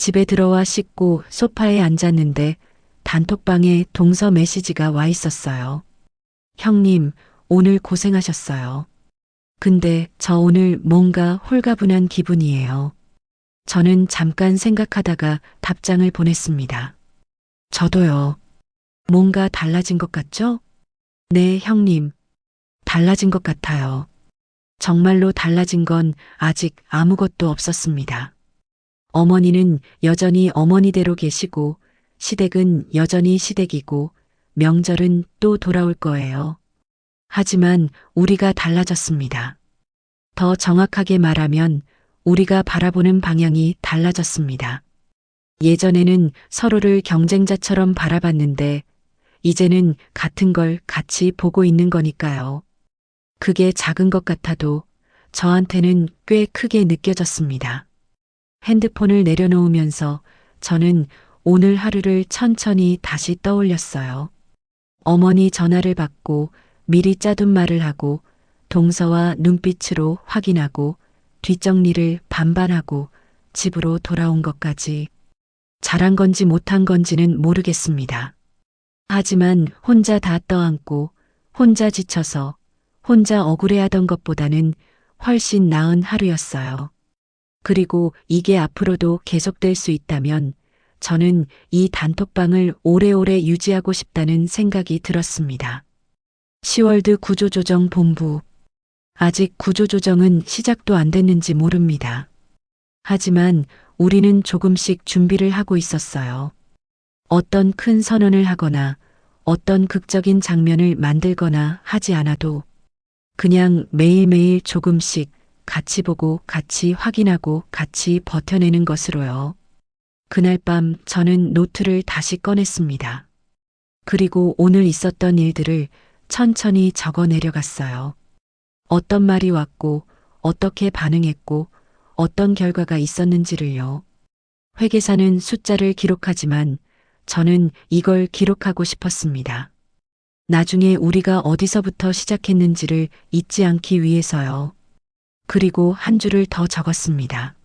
Speaker 1: 집에 들어와 씻고 소파에 앉았는데 단톡방에 동서 메시지가 와 있었어요. 형님, 오늘 고생하셨어요. 근데 저 오늘 뭔가 홀가분한 기분이에요. 저는 잠깐 생각하다가 답장을 보냈습니다. 저도요. 뭔가 달라진 것 같죠? 네, 형님. 달라진 것 같아요. 정말로 달라진 건 아직 아무것도 없었습니다. 어머니는 여전히 어머니대로 계시고, 시댁은 여전히 시댁이고, 명절은 또 돌아올 거예요. 하지만 우리가 달라졌습니다. 더 정확하게 말하면 우리가 바라보는 방향이 달라졌습니다. 예전에는 서로를 경쟁자처럼 바라봤는데, 이제는 같은 걸 같이 보고 있는 거니까요. 그게 작은 것 같아도 저한테는 꽤 크게 느껴졌습니다. 핸드폰을 내려놓으면서 저는 오늘 하루를 천천히 다시 떠올렸어요. 어머니 전화를 받고 미리 짜둔 말을 하고 동서와 눈빛으로 확인하고 뒷정리를 반반하고 집으로 돌아온 것까지 잘한 건지 못한 건지는 모르겠습니다. 하지만 혼자 다 떠안고 혼자 지쳐서 혼자 억울해하던 것보다는 훨씬 나은 하루였어요. 그리고 이게 앞으로도 계속될 수 있다면 저는 이 단톡방을 오래오래 유지하고 싶다는 생각이 들었습니다. 시월드 구조조정본부. 아직 구조조정은 시작도 안 됐는지 모릅니다. 하지만 우리는 조금씩 준비를 하고 있었어요. 어떤 큰 선언을 하거나 어떤 극적인 장면을 만들거나 하지 않아도 그냥 매일매일 조금씩 같이 보고 같이 확인하고 같이 버텨내는 것으로요. 그날 밤 저는 노트를 다시 꺼냈습니다. 그리고 오늘 있었던 일들을 천천히 적어 내려갔어요. 어떤 말이 왔고 어떻게 반응했고 어떤 결과가 있었는지를요. 회계사는 숫자를 기록하지만 저는 이걸 기록하고 싶었습니다. 나중에 우리가 어디서부터 시작했는지를 잊지 않기 위해서요. 그리고 한 줄을 더 적었습니다.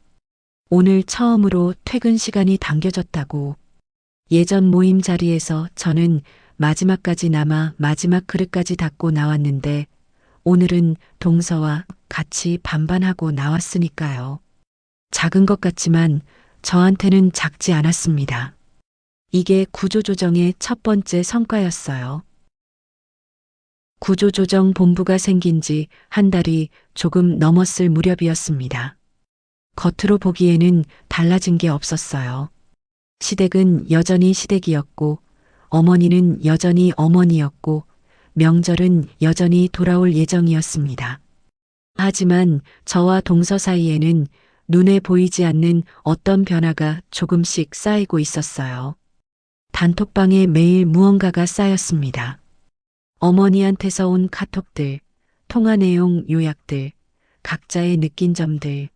Speaker 1: 오늘 처음으로 퇴근 시간이 당겨졌다고. 예전 모임 자리에서 저는 마지막까지 남아 마지막 그릇까지 닫고 나왔는데 오늘은 동서와 같이 반반하고 나왔으니까요. 작은 것 같지만 저한테는 작지 않았습니다. 이게 구조조정의 첫 번째 성과였어요. 구조조정 본부가 생긴 지 한 달이 조금 넘었을 무렵이었습니다. 겉으로 보기에는 달라진 게 없었어요. 시댁은 여전히 시댁이었고, 어머니는 여전히 어머니였고, 명절은 여전히 돌아올 예정이었습니다. 하지만 저와 동서 사이에는 눈에 보이지 않는 어떤 변화가 조금씩 쌓이고 있었어요. 단톡방에 매일 무언가가 쌓였습니다. 어머니한테서 온 카톡들, 통화 내용 요약들, 각자의 느낀 점들.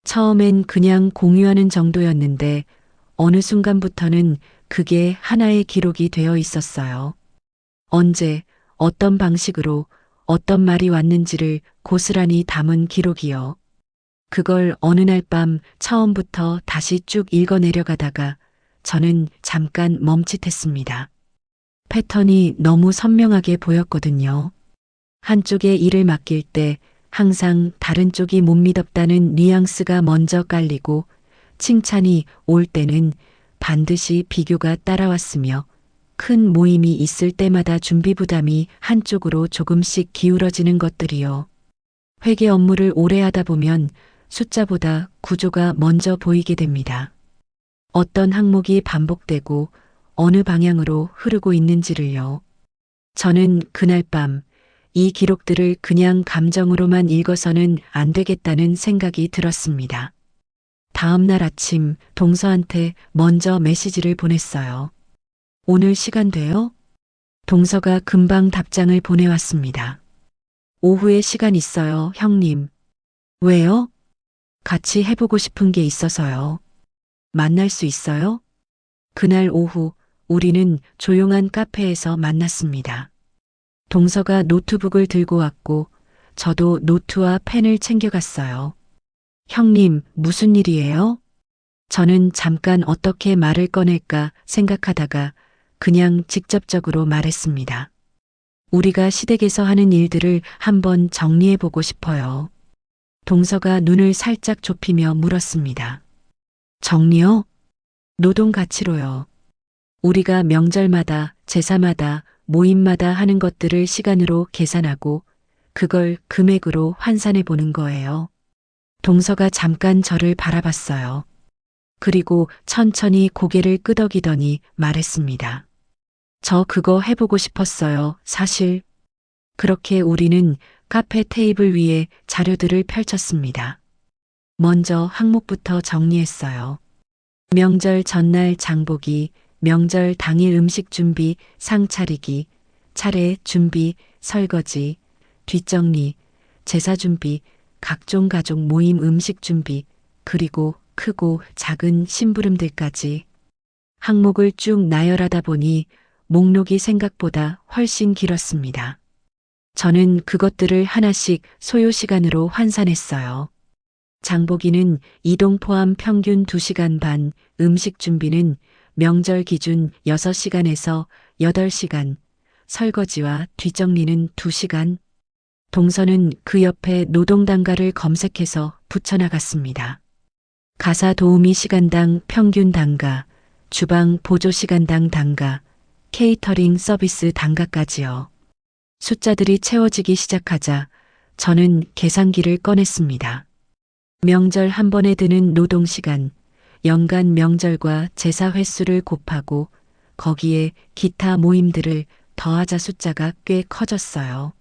Speaker 1: 처음엔 그냥 공유하는 정도였는데 어느 순간부터는 그게 하나의 기록이 되어 있었어요. 언제, 어떤 방식으로, 어떤 말이 왔는지를 고스란히 담은 기록이요. 그걸 어느 날 밤 처음부터 다시 쭉 읽어 내려가다가 저는 잠깐 멈칫했습니다. 패턴이 너무 선명하게 보였거든요. 한쪽에 일을 맡길 때 항상 다른 쪽이 못 믿었다는 뉘앙스가 먼저 깔리고 칭찬이 올 때는 반드시 비교가 따라왔으며 큰 모임이 있을 때마다 준비 부담이 한쪽으로 조금씩 기울어지는 것들이요. 회계 업무를 오래 하다 보면 숫자보다 구조가 먼저 보이게 됩니다. 어떤 항목이 반복되고 어느 방향으로 흐르고 있는지를요. 저는 그날 밤 이 기록들을 그냥 감정으로만 읽어서는 안 되겠다는 생각이 들었습니다. 다음 날 아침 동서한테 먼저 메시지를 보냈어요. 오늘 시간 돼요? 동서가 금방 답장을 보내왔습니다. 오후에 시간 있어요, 형님. 왜요? 같이 해보고 싶은 게 있어서요. 만날 수 있어요? 그날 오후 우리는 조용한 카페에서 만났습니다. 동서가 노트북을 들고 왔고 저도 노트와 펜을 챙겨갔어요. 형님, 무슨 일이에요? 저는 잠깐 어떻게 말을 꺼낼까 생각하다가 그냥 직접적으로 말했습니다. 우리가 시댁에서 하는 일들을 한번 정리해 보고 싶어요. 동서가 눈을 살짝 좁히며 물었습니다. 정리요? 노동 가치로요. 우리가 명절마다, 제사마다, 모임마다 하는 것들을 시간으로 계산하고 그걸 금액으로 환산해 보는 거예요. 동서가 잠깐 저를 바라봤어요. 그리고 천천히 고개를 끄덕이더니 말했습니다. 저 그거 해보고 싶었어요, 사실. 그렇게 우리는 카페 테이블 위에 자료들을 펼쳤습니다. 먼저 항목부터 정리했어요. 명절 전날 장보기, 명절 당일 음식 준비, 상 차리기, 차례 준비, 설거지, 뒷정리, 제사 준비, 각종 가족 모임 음식 준비, 그리고 크고 작은 심부름들까지. 항목을 쭉 나열하다 보니 목록이 생각보다 훨씬 길었습니다. 저는 그것들을 하나씩 소요 시간으로 환산했어요. 장보기는 이동 포함 평균 2시간 반, 음식 준비는 명절 기준 6시간에서 8시간, 설거지와 뒷정리는 2시간. 동서는 그 옆에 노동단가를 검색해서 붙여나갔습니다. 가사 도우미 시간당 평균 단가, 주방 보조 시간당 단가, 케이터링 서비스 단가까지요. 숫자들이 채워지기 시작하자 저는 계산기를 꺼냈습니다. 명절 한 번에 드는 노동시간, 연간 명절과 제사 횟수를 곱하고 거기에 기타 모임들을 더하자 숫자가 꽤 커졌어요.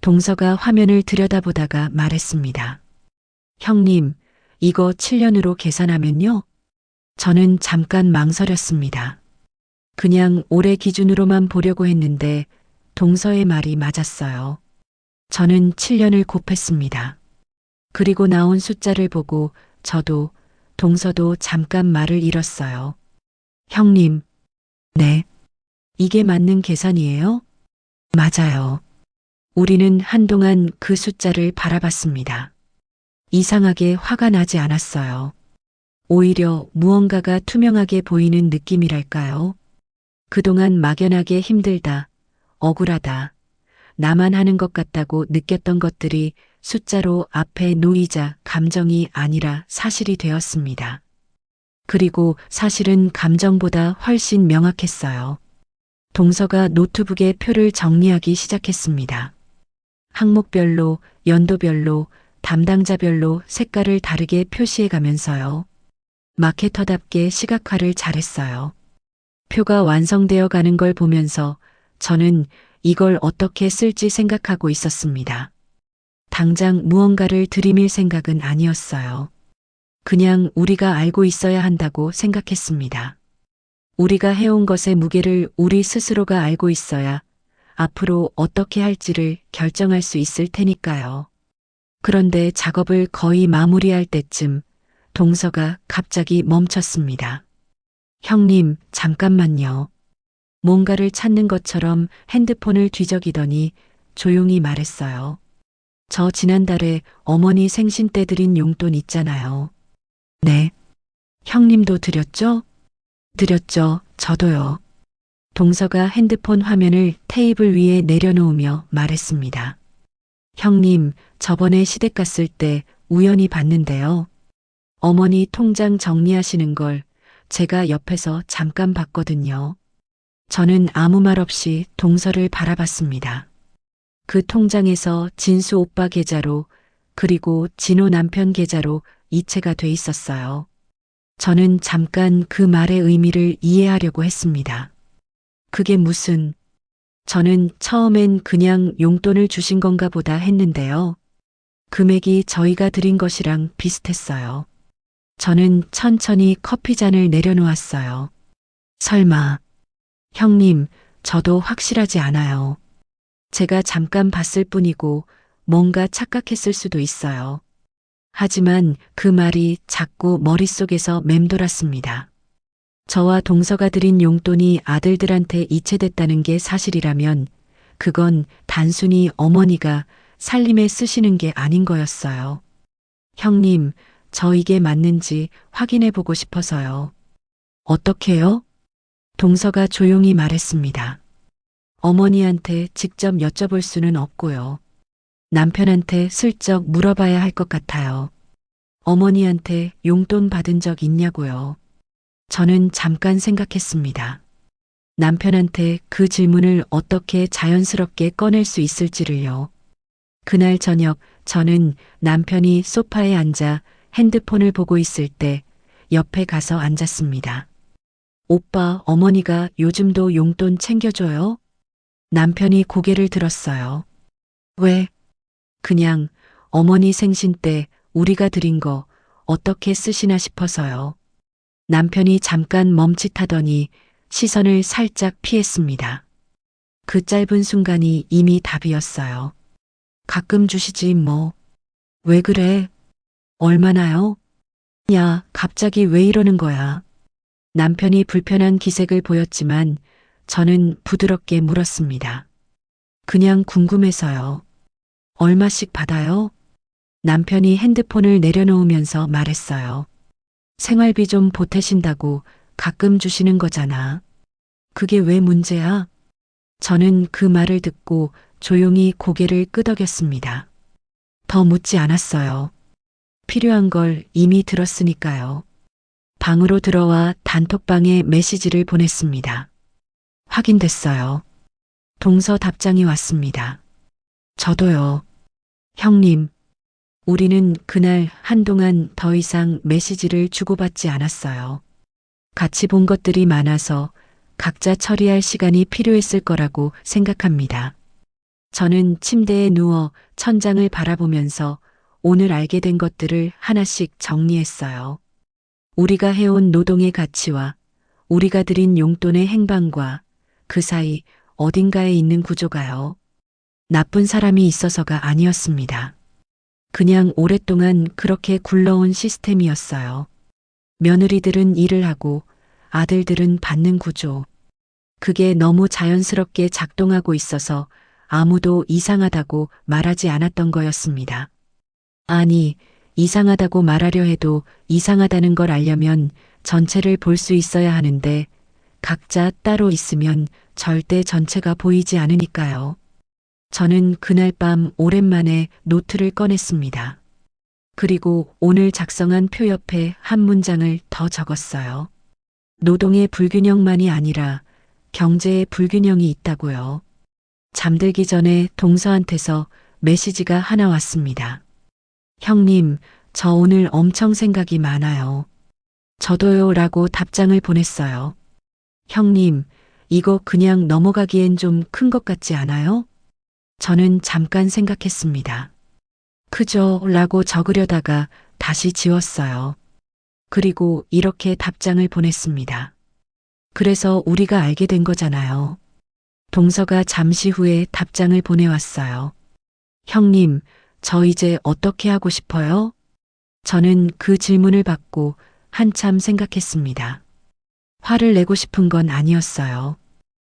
Speaker 1: 동서가 화면을 들여다보다가 말했습니다. 형님, 이거 7년으로 계산하면요? 저는 잠깐 망설였습니다. 그냥 올해 기준으로만 보려고 했는데 동서의 말이 맞았어요. 저는 7년을 곱했습니다. 그리고 나온 숫자를 보고 저도 동서도 잠깐 말을 잃었어요. 형님, 네. 이게 맞는 계산이에요? 맞아요. 우리는 한동안 그 숫자를 바라봤습니다. 이상하게 화가 나지 않았어요. 오히려 무언가가 투명하게 보이는 느낌이랄까요? 그동안 막연하게 힘들다, 억울하다, 나만 하는 것 같다고 느꼈던 것들이 숫자로 앞에 놓이자 감정이 아니라 사실이 되었습니다. 그리고 사실은 감정보다 훨씬 명확했어요. 동서가 노트북에 표를 정리하기 시작했습니다. 항목별로, 연도별로, 담당자별로 색깔을 다르게 표시해 가면서요. 마케터답게 시각화를 잘했어요. 표가 완성되어 가는 걸 보면서 저는 이걸 어떻게 쓸지 생각하고 있었습니다. 당장 무언가를 들이밀 생각은 아니었어요. 그냥 우리가 알고 있어야 한다고 생각했습니다. 우리가 해온 것의 무게를 우리 스스로가 알고 있어야 앞으로 어떻게 할지를 결정할 수 있을 테니까요. 그런데 작업을 거의 마무리할 때쯤 동서가 갑자기 멈췄습니다. 형님, 잠깐만요. 뭔가를 찾는 것처럼 핸드폰을 뒤적이더니 조용히 말했어요. 저 지난달에 어머니 생신 때 드린 용돈 있잖아요. 네. 형님도 드렸죠? 드렸죠. 저도요. 동서가 핸드폰 화면을 테이블 위에 내려놓으며 말했습니다. 형님, 저번에 시댁 갔을 때 우연히 봤는데요. 어머니 통장 정리하시는 걸 제가 옆에서 잠깐 봤거든요. 저는 아무 말 없이 동서를 바라봤습니다. 그 통장에서 진수 오빠 계좌로 그리고 진호 남편 계좌로 이체가 돼 있었어요. 저는 잠깐 그 말의 의미를 이해하려고 했습니다. 그게 무슨... 저는 처음엔 그냥 용돈을 주신 건가 보다 했는데요. 금액이 저희가 드린 것이랑 비슷했어요. 저는 천천히 커피잔을 내려놓았어요. 설마... 형님, 저도 확실하지 않아요. 제가 잠깐 봤을 뿐이고 뭔가 착각했을 수도 있어요. 하지만 그 말이 자꾸 머릿속에서 맴돌았습니다. 저와 동서가 드린 용돈이 아들들한테 이체됐다는 게 사실이라면 그건 단순히 어머니가 살림에 쓰시는 게 아닌 거였어요. 형님, 저에게 맞는지 확인해 보고 싶어서요. 어떻게요? 동서가 조용히 말했습니다. 어머니한테 직접 여쭤볼 수는 없고요. 남편한테 슬쩍 물어봐야 할 것 같아요. 어머니한테 용돈 받은 적 있냐고요. 저는 잠깐 생각했습니다. 남편한테 그 질문을 어떻게 자연스럽게 꺼낼 수 있을지를요. 그날 저녁 저는 남편이 소파에 앉아 핸드폰을 보고 있을 때 옆에 가서 앉았습니다. 오빠, 어머니가 요즘도 용돈 챙겨줘요? 남편이 고개를 들었어요. 왜? 그냥 어머니 생신 때 우리가 드린 거 어떻게 쓰시나 싶어서요. 남편이 잠깐 멈칫하더니 시선을 살짝 피했습니다. 그 짧은 순간이 이미 답이었어요. 가끔 주시지 뭐. 왜 그래? 얼마나요? 야, 갑자기 왜 이러는 거야? 남편이 불편한 기색을 보였지만 저는 부드럽게 물었습니다. 그냥 궁금해서요. 얼마씩 받아요? 남편이 핸드폰을 내려놓으면서 말했어요. 생활비 좀 보태신다고 가끔 주시는 거잖아. 그게 왜 문제야? 저는 그 말을 듣고 조용히 고개를 끄덕였습니다. 더 묻지 않았어요. 필요한 걸 이미 들었으니까요. 방으로 들어와 단톡방에 메시지를 보냈습니다. 확인됐어요. 동서 답장이 왔습니다. 저도요. 형님, 우리는 그날 한동안 더 이상 메시지를 주고받지 않았어요. 같이 본 것들이 많아서 각자 처리할 시간이 필요했을 거라고 생각합니다. 저는 침대에 누워 천장을 바라보면서 오늘 알게 된 것들을 하나씩 정리했어요. 우리가 해온 노동의 가치와 우리가 드린 용돈의 행방과 그 사이 어딘가에 있는 구조가요. 나쁜 사람이 있어서가 아니었습니다. 그냥 오랫동안 그렇게 굴러온 시스템이었어요. 며느리들은 일을 하고 아들들은 받는 구조. 그게 너무 자연스럽게 작동하고 있어서 아무도 이상하다고 말하지 않았던 거였습니다. 아니, 이상하다고 말하려 해도 이상하다는 걸 알려면 전체를 볼 수 있어야 하는데 각자 따로 있으면 절대 전체가 보이지 않으니까요. 저는 그날 밤 오랜만에 노트를 꺼냈습니다. 그리고 오늘 작성한 표 옆에 한 문장을 더 적었어요. 노동의 불균형만이 아니라 경제의 불균형이 있다고요. 잠들기 전에 동서한테서 메시지가 하나 왔습니다. 형님, 저 오늘 엄청 생각이 많아요. 저도요 라고 답장을 보냈어요. 형님, 이거 그냥 넘어가기엔 좀 큰 것 같지 않아요? 저는 잠깐 생각했습니다. 그죠 라고 적으려다가 다시 지웠어요. 그리고 이렇게 답장을 보냈습니다. 그래서 우리가 알게 된 거잖아요. 동서가 잠시 후에 답장을 보내왔어요. 형님, 저 이제 어떻게 하고 싶어요? 저는 그 질문을 받고 한참 생각했습니다. 화를 내고 싶은 건 아니었어요.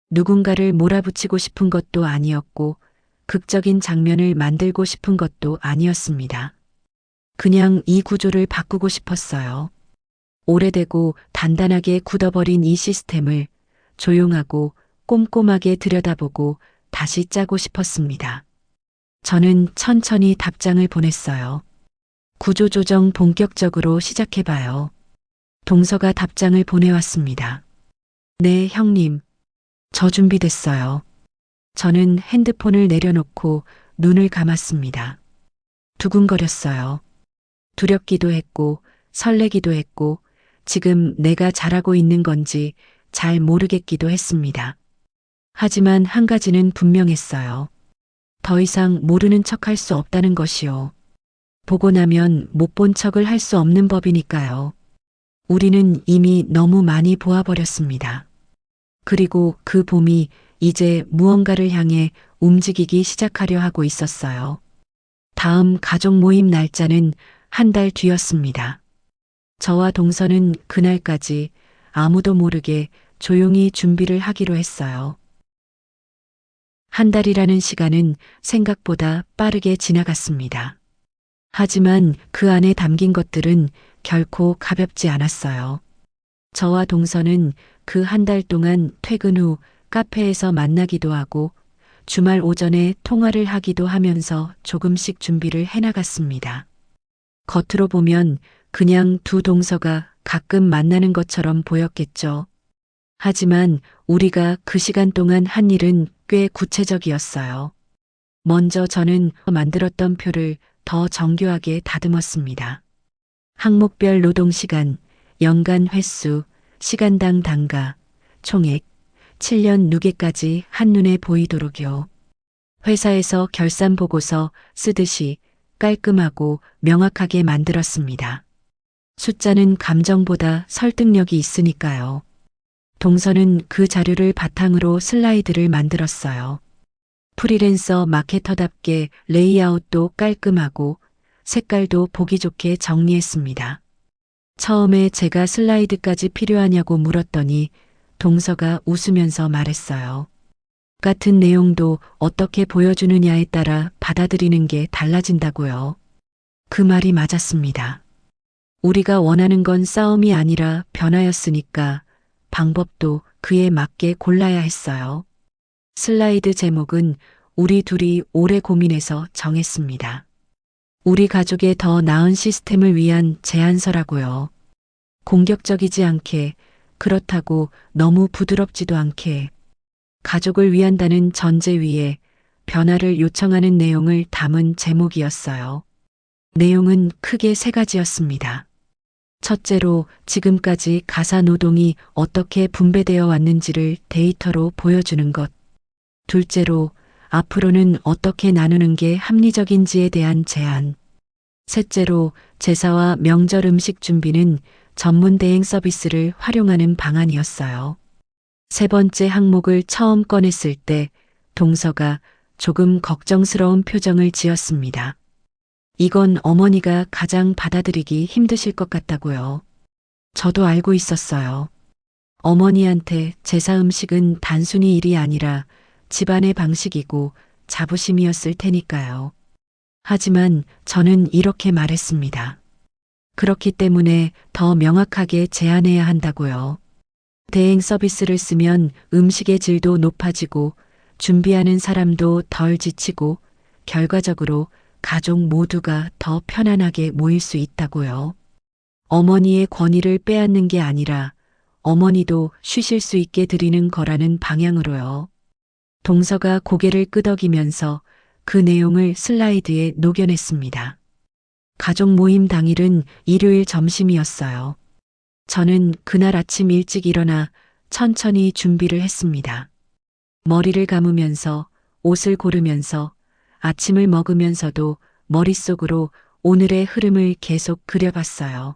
Speaker 1: 누군가를 몰아붙이고 싶은 것도 아니었고 극적인 장면을 만들고 싶은 것도 아니었습니다. 그냥 이 구조를 바꾸고 싶었어요. 오래되고 단단하게 굳어버린 이 시스템을 조용하고 꼼꼼하게 들여다보고 다시 짜고 싶었습니다. 저는 천천히 답장을 보냈어요. 구조조정 본격적으로 시작해봐요. 동서가 답장을 보내왔습니다. 네, 형님. 저 준비됐어요. 저는 핸드폰을 내려놓고 눈을 감았습니다. 두근거렸어요. 두렵기도 했고 설레기도 했고 지금 내가 잘하고 있는 건지 잘 모르겠기도 했습니다. 하지만 한 가지는 분명했어요. 더 이상 모르는 척 할 수 없다는 것이요. 보고 나면 못 본 척을 할 수 없는 법이니까요. 우리는 이미 너무 많이 보아버렸습니다. 그리고 그 봄이 이제 무언가를 향해 움직이기 시작하려 하고 있었어요. 다음 가족 모임 날짜는 한 달 뒤였습니다. 저와 동서는 그날까지 아무도 모르게 조용히 준비를 하기로 했어요. 한 달이라는 시간은 생각보다 빠르게 지나갔습니다. 하지만 그 안에 담긴 것들은 결코 가볍지 않았어요. 저와 동서는 그 한 달 동안 퇴근 후 카페에서 만나기도 하고 주말 오전에 통화를 하기도 하면서 조금씩 준비를 해나갔습니다. 겉으로 보면 그냥 두 동서가 가끔 만나는 것처럼 보였겠죠. 하지만 우리가 그 시간 동안 한 일은 꽤 구체적이었어요. 먼저 저는 만들었던 표를 더 정교하게 다듬었습니다. 항목별 노동시간, 연간 횟수, 시간당 단가, 총액, 7년 누계까지 한눈에 보이도록요. 회사에서 결산 보고서 쓰듯이 깔끔하고 명확하게 만들었습니다. 숫자는 감정보다 설득력이 있으니까요. 동서는 그 자료를 바탕으로 슬라이드를 만들었어요. 프리랜서 마케터답게 레이아웃도 깔끔하고 색깔도 보기 좋게 정리했습니다. 처음에 제가 슬라이드까지 필요하냐고 물었더니 동서가 웃으면서 말했어요. 같은 내용도 어떻게 보여주느냐에 따라 받아들이는 게 달라진다고요. 그 말이 맞았습니다. 우리가 원하는 건 싸움이 아니라 변화였으니까 방법도 그에 맞게 골라야 했어요. 슬라이드 제목은 우리 둘이 오래 고민해서 정했습니다. 우리 가족의 더 나은 시스템을 위한 제안서라고요. 공격적이지 않게, 그렇다고 너무 부드럽지도 않게, 가족을 위한다는 전제 위에 변화를 요청하는 내용을 담은 제목이었어요. 내용은 크게 세 가지였습니다. 첫째로 지금까지 가사 노동이 어떻게 분배되어 왔는지를 데이터로 보여주는 것. 둘째로 앞으로는 어떻게 나누는 게 합리적인지에 대한 제안. 셋째로 제사와 명절 음식 준비는 전문 대행 서비스를 활용하는 방안이었어요. 세 번째 항목을 처음 꺼냈을 때 동서가 조금 걱정스러운 표정을 지었습니다. 이건 어머니가 가장 받아들이기 힘드실 것 같다고요. 저도 알고 있었어요. 어머니한테 제사 음식은 단순히 일이 아니라 집안의 방식이고 자부심이었을 테니까요. 하지만 저는 이렇게 말했습니다. 그렇기 때문에 더 명확하게 제안해야 한다고요. 대행 서비스를 쓰면 음식의 질도 높아지고 준비하는 사람도 덜 지치고 결과적으로 가족 모두가 더 편안하게 모일 수 있다고요. 어머니의 권위를 빼앗는 게 아니라 어머니도 쉬실 수 있게 드리는 거라는 방향으로요. 동서가 고개를 끄덕이면서 그 내용을 슬라이드에 녹여냈습니다. 가족 모임 당일은 일요일 점심이었어요. 저는 그날 아침 일찍 일어나 천천히 준비를 했습니다. 머리를 감으면서 옷을 고르면서 아침을 먹으면서도 머릿속으로 오늘의 흐름을 계속 그려봤어요.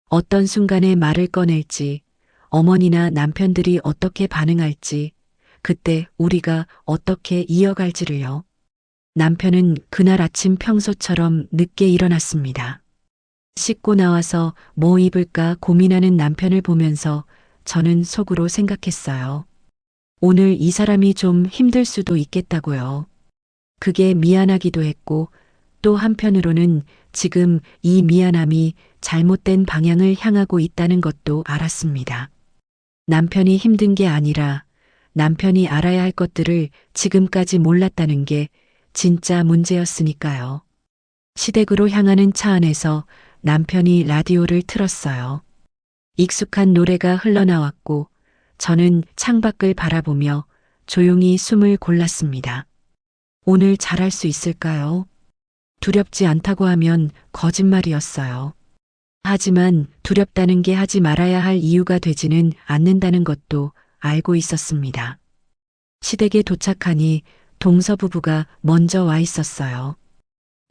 Speaker 1: 어떤 순간에 말을 꺼낼지, 어머니나 남편들이 어떻게 반응할지, 그때 우리가 어떻게 이어갈지를요. 남편은 그날 아침 평소처럼 늦게 일어났습니다. 씻고 나와서 뭐 입을까 고민하는 남편을 보면서 저는 속으로 생각했어요. 오늘 이 사람이 좀 힘들 수도 있겠다고요. 그게 미안하기도 했고 또 한편으로는 지금 이 미안함이 잘못된 방향을 향하고 있다는 것도 알았습니다. 남편이 힘든 게 아니라 남편이 알아야 할 것들을 지금까지 몰랐다는 게 진짜 문제였으니까요. 시댁으로 향하는 차 안에서 남편이 라디오를 틀었어요. 익숙한 노래가 흘러나왔고 저는 창밖을 바라보며 조용히 숨을 골랐습니다. 오늘 잘할 수 있을까요? 두렵지 않다고 하면 거짓말이었어요. 하지만 두렵다는 게 하지 말아야 할 이유가 되지는 않는다는 것도 알고 있었습니다. 시댁에 도착하니 동서 부부가 먼저 와 있었어요.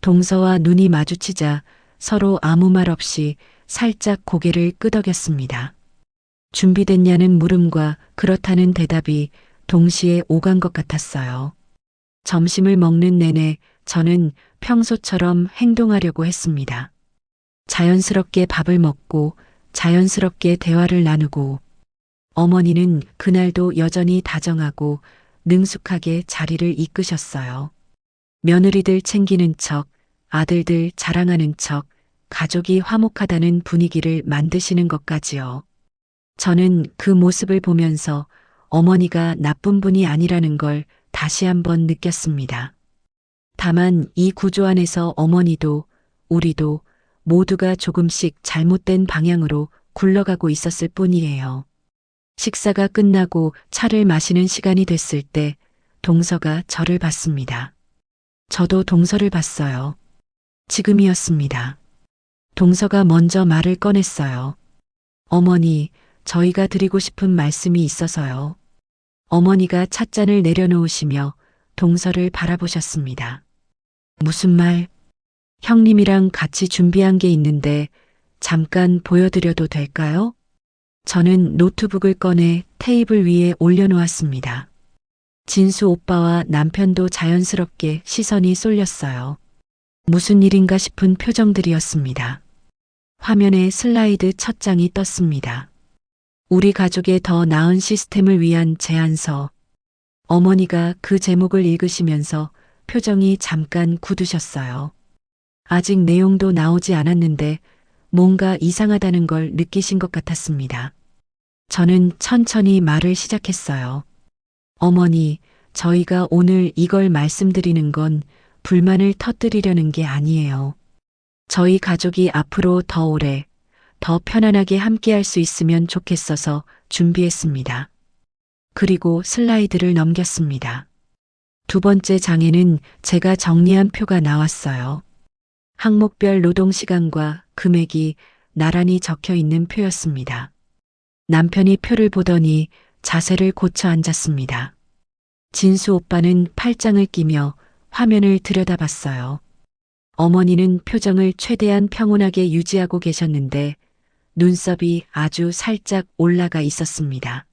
Speaker 1: 동서와 눈이 마주치자 서로 아무 말 없이 살짝 고개를 끄덕였습니다. 준비됐냐는 물음과 그렇다는 대답이 동시에 오간 것 같았어요. 점심을 먹는 내내 저는 평소처럼 행동하려고 했습니다. 자연스럽게 밥을 먹고 자연스럽게 대화를 나누고 어머니는 그날도 여전히 다정하고 능숙하게 자리를 이끄셨어요. 며느리들 챙기는 척, 아들들 자랑하는 척 가족이 화목하다는 분위기를 만드시는 것까지요. 저는 그 모습을 보면서 어머니가 나쁜 분이 아니라는 걸 다시 한번 느꼈습니다. 다만 이 구조 안에서 어머니도 우리도 모두가 조금씩 잘못된 방향으로 굴러가고 있었을 뿐이에요. 식사가 끝나고 차를 마시는 시간이 됐을 때 동서가 저를 봤습니다. 저도 동서를 봤어요. 지금이었습니다. 동서가 먼저 말을 꺼냈어요. 어머니, 저희가 드리고 싶은 말씀이 있어서요. 어머니가 찻잔을 내려놓으시며 동서를 바라보셨습니다. 무슨 말? 형님이랑 같이 준비한 게 있는데 잠깐 보여드려도 될까요? 저는 노트북을 꺼내 테이블 위에 올려놓았습니다. 진수 오빠와 남편도 자연스럽게 시선이 쏠렸어요. 무슨 일인가 싶은 표정들이었습니다. 화면에 슬라이드 첫 장이 떴습니다. 우리 가족의 더 나은 시스템을 위한 제안서. 어머니가 그 제목을 읽으시면서 표정이 잠깐 굳으셨어요. 아직 내용도 나오지 않았는데 뭔가 이상하다는 걸 느끼신 것 같았습니다. 저는 천천히 말을 시작했어요. 어머니, 저희가 오늘 이걸 말씀드리는 건 불만을 터뜨리려는 게 아니에요. 저희 가족이 앞으로 더 오래, 더 편안하게 함께할 수 있으면 좋겠어서 준비했습니다. 그리고 슬라이드를 넘겼습니다. 두 번째 장에는 제가 정리한 표가 나왔어요. 항목별 노동시간과 금액이 나란히 적혀 있는 표였습니다. 남편이 표를 보더니 자세를 고쳐 앉았습니다. 진수 오빠는 팔짱을 끼며 화면을 들여다봤어요. 어머니는 표정을 최대한 평온하게 유지하고 계셨는데 눈썹이 아주 살짝 올라가 있었습니다.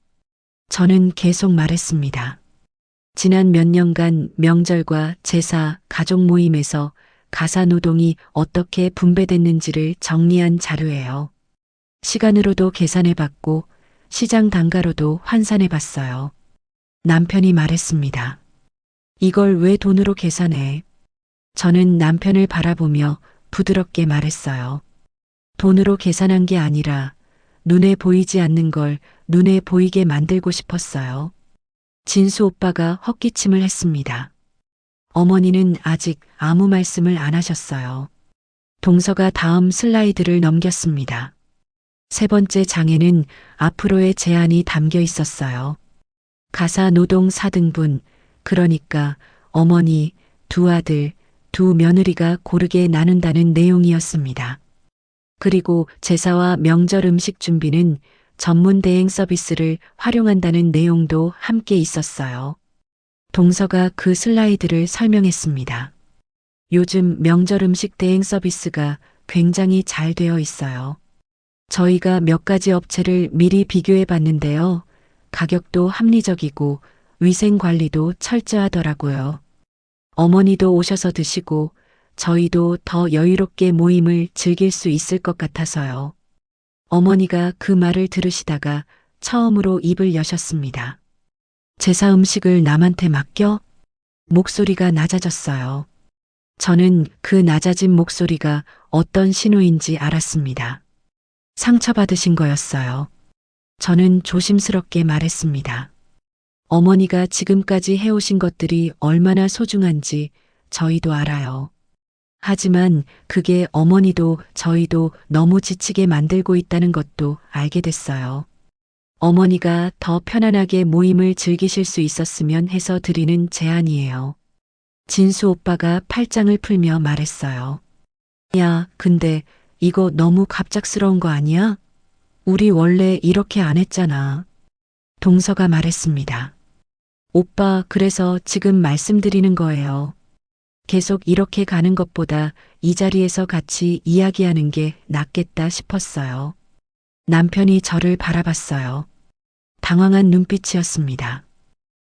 Speaker 1: 저는 계속 말했습니다. 지난 몇 년간 명절과 제사, 가족 모임에서 가사 노동이 어떻게 분배됐는지를 정리한 자료예요. 시간으로도 계산해봤고 시장 단가로도 환산해봤어요. 남편이 말했습니다. 이걸 왜 돈으로 계산해? 저는 남편을 바라보며 부드럽게 말했어요. 돈으로 계산한 게 아니라 눈에 보이지 않는 걸 눈에 보이게 만들고 싶었어요. 진수 오빠가 헛기침을 했습니다. 어머니는 아직 아무 말씀을 안 하셨어요. 동서가 다음 슬라이드를 넘겼습니다. 세 번째 장에는 앞으로의 제안이 담겨 있었어요. 가사 노동 4등분, 그러니까 어머니, 두 아들, 두 며느리가 고르게 나눈다는 내용이었습니다. 그리고 제사와 명절 음식 준비는 전문 대행 서비스를 활용한다는 내용도 함께 있었어요. 동서가 그 슬라이드를 설명했습니다. 요즘 명절 음식 대행 서비스가 굉장히 잘 되어 있어요. 저희가 몇 가지 업체를 미리 비교해 봤는데요. 가격도 합리적이고 위생 관리도 철저하더라고요. 어머니도 오셔서 드시고 저희도 더 여유롭게 모임을 즐길 수 있을 것 같아서요. 어머니가 그 말을 들으시다가 처음으로 입을 여셨습니다. 제사 음식을 남한테 맡겨? 목소리가 낮아졌어요. 저는 그 낮아진 목소리가 어떤 신호인지 알았습니다. 상처받으신 거였어요. 저는 조심스럽게 말했습니다. 어머니가 지금까지 해오신 것들이 얼마나 소중한지 저희도 알아요. 하지만 그게 어머니도 저희도 너무 지치게 만들고 있다는 것도 알게 됐어요. 어머니가 더 편안하게 모임을 즐기실 수 있었으면 해서 드리는 제안이에요. 진수 오빠가 팔짱을 풀며 말했어요. 야, 근데 이거 너무 갑작스러운 거 아니야? 우리 원래 이렇게 안 했잖아. 동서가 말했습니다. 오빠, 그래서 지금 말씀드리는 거예요. 계속 이렇게 가는 것보다 이 자리에서 같이 이야기하는 게 낫겠다 싶었어요. 남편이 저를 바라봤어요. 당황한 눈빛이었습니다.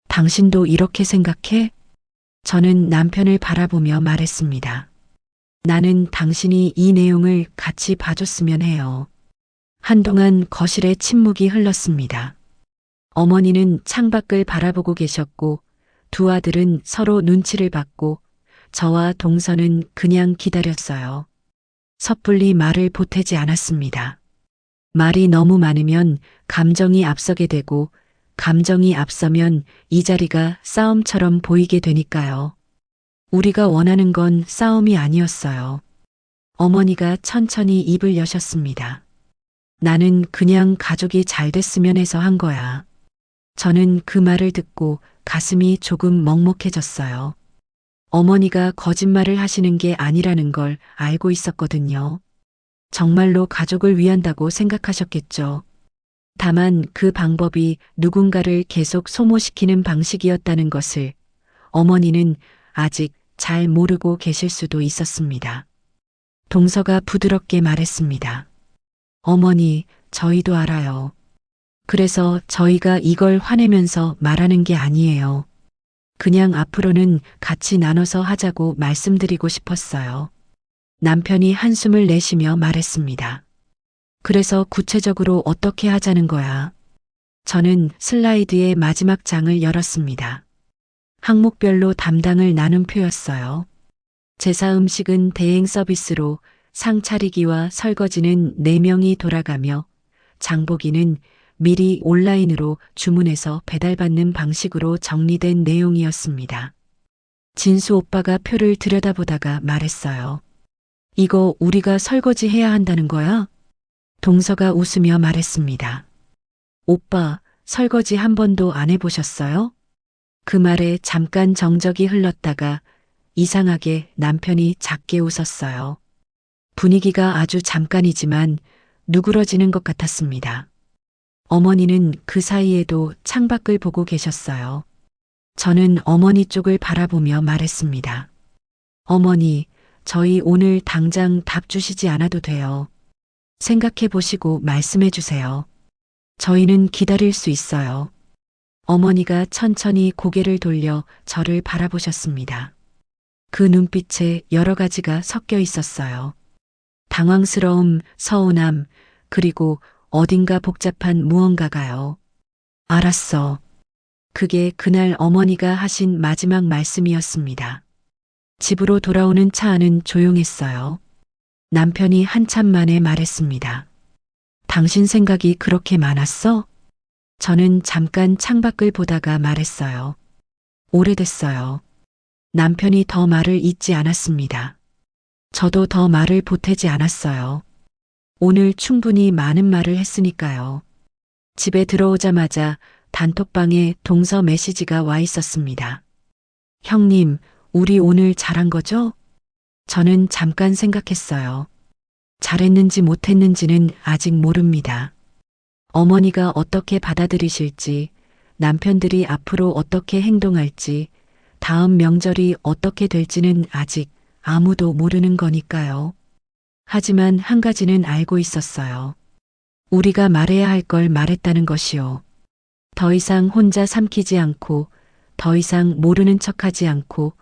Speaker 1: 당신도 이렇게 생각해? 저는 남편을 바라보며 말했습니다. 나는 당신이 이 내용을 같이 봐줬으면 해요. 한동안 거실에 침묵이 흘렀습니다. 어머니는 창밖을 바라보고 계셨고 두 아들은 서로 눈치를 받고 저와 동서는 그냥 기다렸어요. 섣불리 말을 보태지 않았습니다. 말이 너무 많으면 감정이 앞서게 되고 감정이 앞서면 이 자리가 싸움처럼 보이게 되니까요. 우리가 원하는 건 싸움이 아니었어요. 어머니가 천천히 입을 여셨습니다. 나는 그냥 가족이 잘 됐으면 해서 한 거야. 저는 그 말을 듣고 가슴이 조금 먹먹해졌어요. 어머니가 거짓말을 하시는 게 아니라는 걸 알고 있었거든요. 정말로 가족을 위한다고 생각하셨겠죠. 다만 그 방법이 누군가를 계속 소모시키는 방식이었다는 것을 어머니는 아직 잘 모르고 계실 수도 있었습니다. 동서가 부드럽게 말했습니다. 어머니, 저희도 알아요. 그래서 저희가 이걸 화내면서 말하는 게 아니에요. 그냥 앞으로는 같이 나눠서 하자고 말씀드리고 싶었어요. 남편이 한숨을 내쉬며 말했습니다. 그래서 구체적으로 어떻게 하자는 거야? 저는 슬라이드의 마지막 장을 열었습니다. 항목별로 담당을 나눈 표였어요. 제사 음식은 대행 서비스로, 상 차리기와 설거지는 4명이 돌아가며 장보기는 미리 온라인으로 주문해서 배달받는 방식으로 정리된 내용이었습니다. 진수 오빠가 표를 들여다보다가 말했어요. 이거 우리가 설거지 해야 한다는 거야? 동서가 웃으며 말했습니다. 오빠, 설거지 한 번도 안 해보셨어요? 그 말에 잠깐 정적이 흘렀다가 이상하게 남편이 작게 웃었어요. 분위기가 아주 잠깐이지만 누그러지는 것 같았습니다. 어머니는 그 사이에도 창밖을 보고 계셨어요. 저는 어머니 쪽을 바라보며 말했습니다. 어머니, 저희 오늘 당장 답 주시지 않아도 돼요. 생각해 보시고 말씀해 주세요. 저희는 기다릴 수 있어요. 어머니가 천천히 고개를 돌려 저를 바라보셨습니다. 그 눈빛에 여러 가지가 섞여 있었어요. 당황스러움, 서운함, 그리고 어딘가 복잡한 무언가가요. 알았어. 그게 그날 어머니가 하신 마지막 말씀이었습니다. 집으로 돌아오는 차 안은 조용했어요. 남편이 한참 만에 말했습니다. 당신 생각이 그렇게 많았어? 저는 잠깐 창밖을 보다가 말했어요. 오래됐어요. 남편이 더 말을 잇지 않았습니다. 저도 더 말을 보태지 않았어요. 오늘 충분히 많은 말을 했으니까요. 집에 들어오자마자 단톡방에 동서 메시지가 와 있었습니다. 형님, 우리 오늘 잘한 거죠? 저는 잠깐 생각했어요. 잘했는지 못했는지는 아직 모릅니다. 어머니가 어떻게 받아들이실지, 남편들이 앞으로 어떻게 행동할지, 다음 명절이 어떻게 될지는 아직 아무도 모르는 거니까요. 하지만 한 가지는 알고 있었어요. 우리가 말해야 할 걸 말했다는 것이요. 더 이상 혼자 삼키지 않고, 더 이상 모르는 척하지 않고,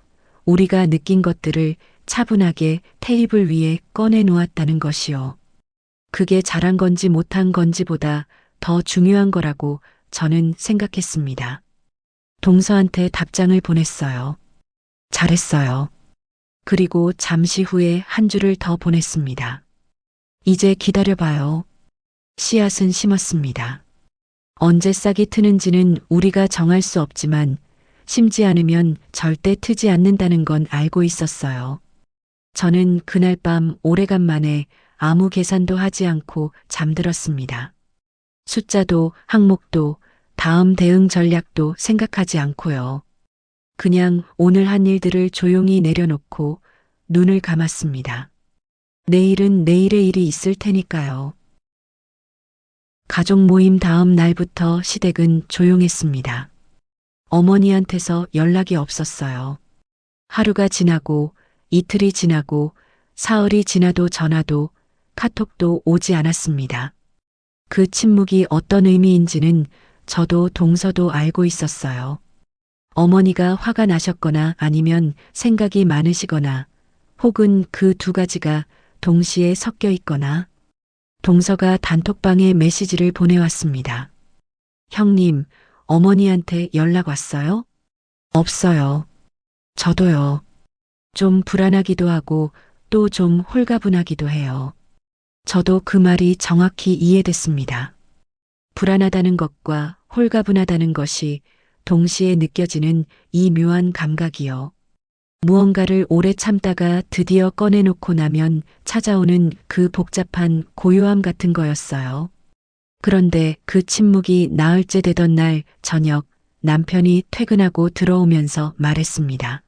Speaker 1: 우리가 느낀 것들을 차분하게 테이블 위에 꺼내 놓았다는 것이요. 그게 잘한 건지 못한 건지보다 더 중요한 거라고 저는 생각했습니다. 동서한테 답장을 보냈어요. 잘했어요. 그리고 잠시 후에 한 줄을 더 보냈습니다. 이제 기다려봐요. 씨앗은 심었습니다. 언제 싹이 트는지는 우리가 정할 수 없지만 심지 않으면 절대 트지 않는다는 건 알고 있었어요. 저는 그날 밤 오래간만에 아무 계산도 하지 않고 잠들었습니다. 숫자도 항목도 다음 대응 전략도 생각하지 않고요. 그냥 오늘 한 일들을 조용히 내려놓고 눈을 감았습니다. 내일은 내일의 일이 있을 테니까요. 가족 모임 다음 날부터 시댁은 조용했습니다. 어머니한테서 연락이 없었어요. 하루가 지나고 이틀이 지나고 사흘이 지나도 전화도 카톡도 오지 않았습니다. 그 침묵이 어떤 의미인지는 저도 동서도 알고 있었어요. 어머니가 화가 나셨거나 아니면 생각이 많으시거나 혹은 그 두 가지가 동시에 섞여 있거나 동서가 단톡방에 메시지를 보내왔습니다. 형님, 어머니한테 연락 왔어요? 없어요. 저도요. 좀 불안하기도 하고 또 좀 홀가분하기도 해요. 저도 그 말이 정확히 이해됐습니다. 불안하다는 것과 홀가분하다는 것이 동시에 느껴지는 이 묘한 감각이요. 무언가를 오래 참다가 드디어 꺼내놓고 나면 찾아오는 그 복잡한 고요함 같은 거였어요. 그런데 그 침묵이 나흘째 되던 날 저녁 남편이 퇴근하고 들어오면서 말했습니다.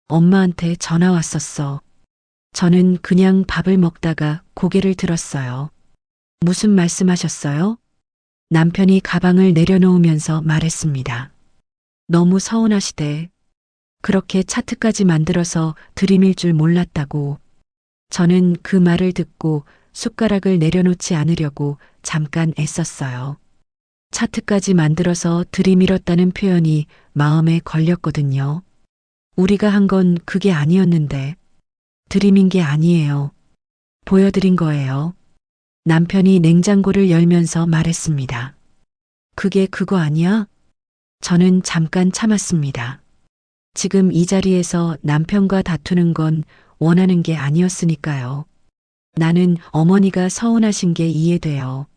Speaker 1: 엄마한테 전화 왔었어. 저는 그냥 밥을 먹다가 고개를 들었어요. 무슨 말씀하셨어요? 남편이 가방을 내려놓으면서 말했습니다. 너무 서운하시대. 그렇게 차트까지 만들어서 들이밀 줄 몰랐다고. 저는 그 말을 듣고 숟가락을 내려놓지 않으려고 잠깐 애썼어요. 차트까지 만들어서 들이밀었다는 표현이 마음에 걸렸거든요. 우리가 한 건 그게 아니었는데. 들이민 게 아니에요. 보여드린 거예요. 남편이 냉장고를 열면서 말했습니다. 그게 그거 아니야? 저는 잠깐 참았습니다. 지금 이 자리에서 남편과 다투는 건 원하는 게 아니었으니까요. 나는 어머니가 서운하신 게 이해돼요.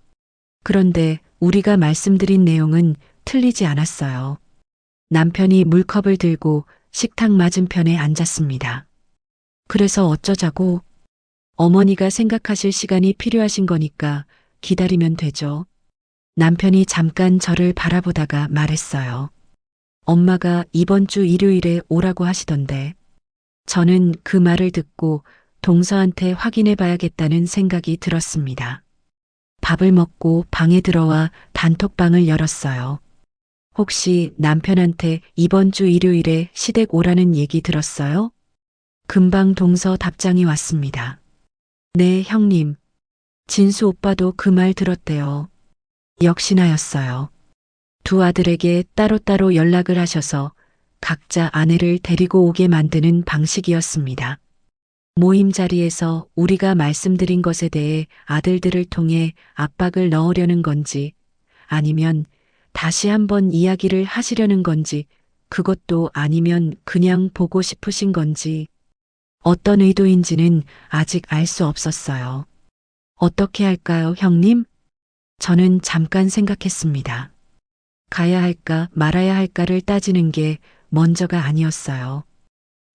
Speaker 1: 그런데 우리가 말씀드린 내용은 틀리지 않았어요. 남편이 물컵을 들고 식탁 맞은편에 앉았습니다. 그래서 어쩌자고? 어머니가 생각하실 시간이 필요하신 거니까 기다리면 되죠. 남편이 잠깐 저를 바라보다가 말했어요. 엄마가 이번 주 일요일에 오라고 하시던데. 저는 그 말을 듣고 동서한테 확인해 봐야겠다는 생각이 들었습니다. 밥을 먹고 방에 들어와 단톡방을 열었어요. 혹시 남편한테 이번 주 일요일에 시댁 오라는 얘기 들었어요? 금방 동서 답장이 왔습니다. 네, 형님. 진수 오빠도 그 말 들었대요. 역시나였어요. 두 아들에게 따로따로 연락을 하셔서 각자 아내를 데리고 오게 만드는 방식이었습니다. 모임 자리에서 우리가 말씀드린 것에 대해 아들들을 통해 압박을 넣으려는 건지 아니면 다시 한번 이야기를 하시려는 건지 그것도 아니면 그냥 보고 싶으신 건지 어떤 의도인지는 아직 알 수 없었어요. 어떻게 할까요, 형님? 저는 잠깐 생각했습니다. 가야 할까 말아야 할까를 따지는 게 먼저가 아니었어요.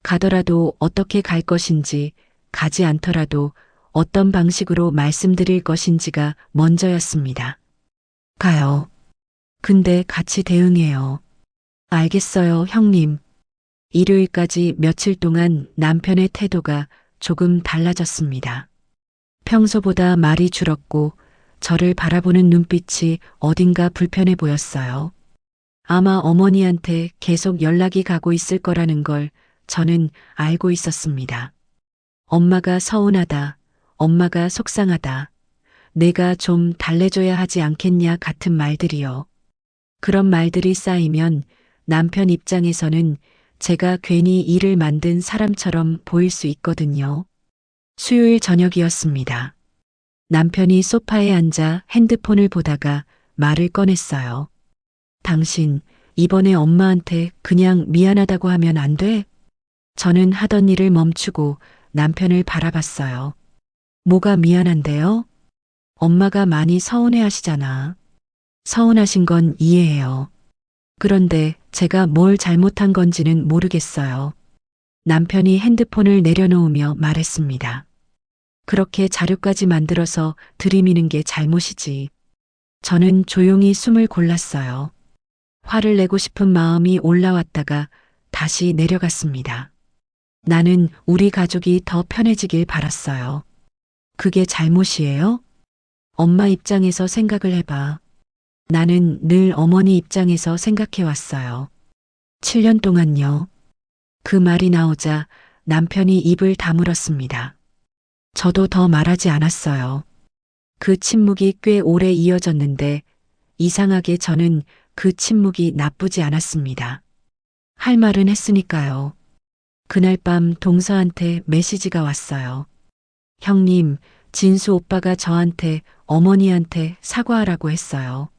Speaker 1: 가더라도 어떻게 갈 것인지, 가지 않더라도 어떤 방식으로 말씀드릴 것인지가 먼저였습니다. 가요. 근데 같이 대응해요. 알겠어요, 형님. 일요일까지 며칠 동안 남편의 태도가 조금 달라졌습니다. 평소보다 말이 줄었고 저를 바라보는 눈빛이 어딘가 불편해 보였어요. 아마 어머니한테 계속 연락이 가고 있을 거라는 걸 저는 알고 있었습니다. 엄마가 서운하다, 엄마가 속상하다, 내가 좀 달래줘야 하지 않겠냐 같은 말들이요. 그런 말들이 쌓이면 남편 입장에서는 제가 괜히 일을 만든 사람처럼 보일 수 있거든요. 수요일 저녁이었습니다. 남편이 소파에 앉아 핸드폰을 보다가 말을 꺼냈어요. 당신, 이번에 엄마한테 그냥 미안하다고 하면 안 돼? 저는 하던 일을 멈추고 남편을 바라봤어요. 뭐가 미안한데요? 엄마가 많이 서운해 하시잖아. 서운하신 건 이해해요. 그런데 제가 뭘 잘못한 건지는 모르겠어요. 남편이 핸드폰을 내려놓으며 말했습니다. 그렇게 자료까지 만들어서 들이미는 게 잘못이지. 저는 조용히 숨을 골랐어요. 화를 내고 싶은 마음이 올라왔다가 다시 내려갔습니다. 나는 우리 가족이 더 편해지길 바랐어요. 그게 잘못이에요? 엄마 입장에서 생각을 해봐. 나는 늘 어머니 입장에서 생각해 왔어요. 7년 동안요. 그 말이 나오자 남편이 입을 다물었습니다. 저도 더 말하지 않았어요. 그 침묵이 꽤 오래 이어졌는데 이상하게 저는 그 침묵이 나쁘지 않았습니다. 할 말은 했으니까요. 그날 밤 동서한테 메시지가 왔어요. 형님, 진수 오빠가 저한테 어머니한테 사과하라고 했어요.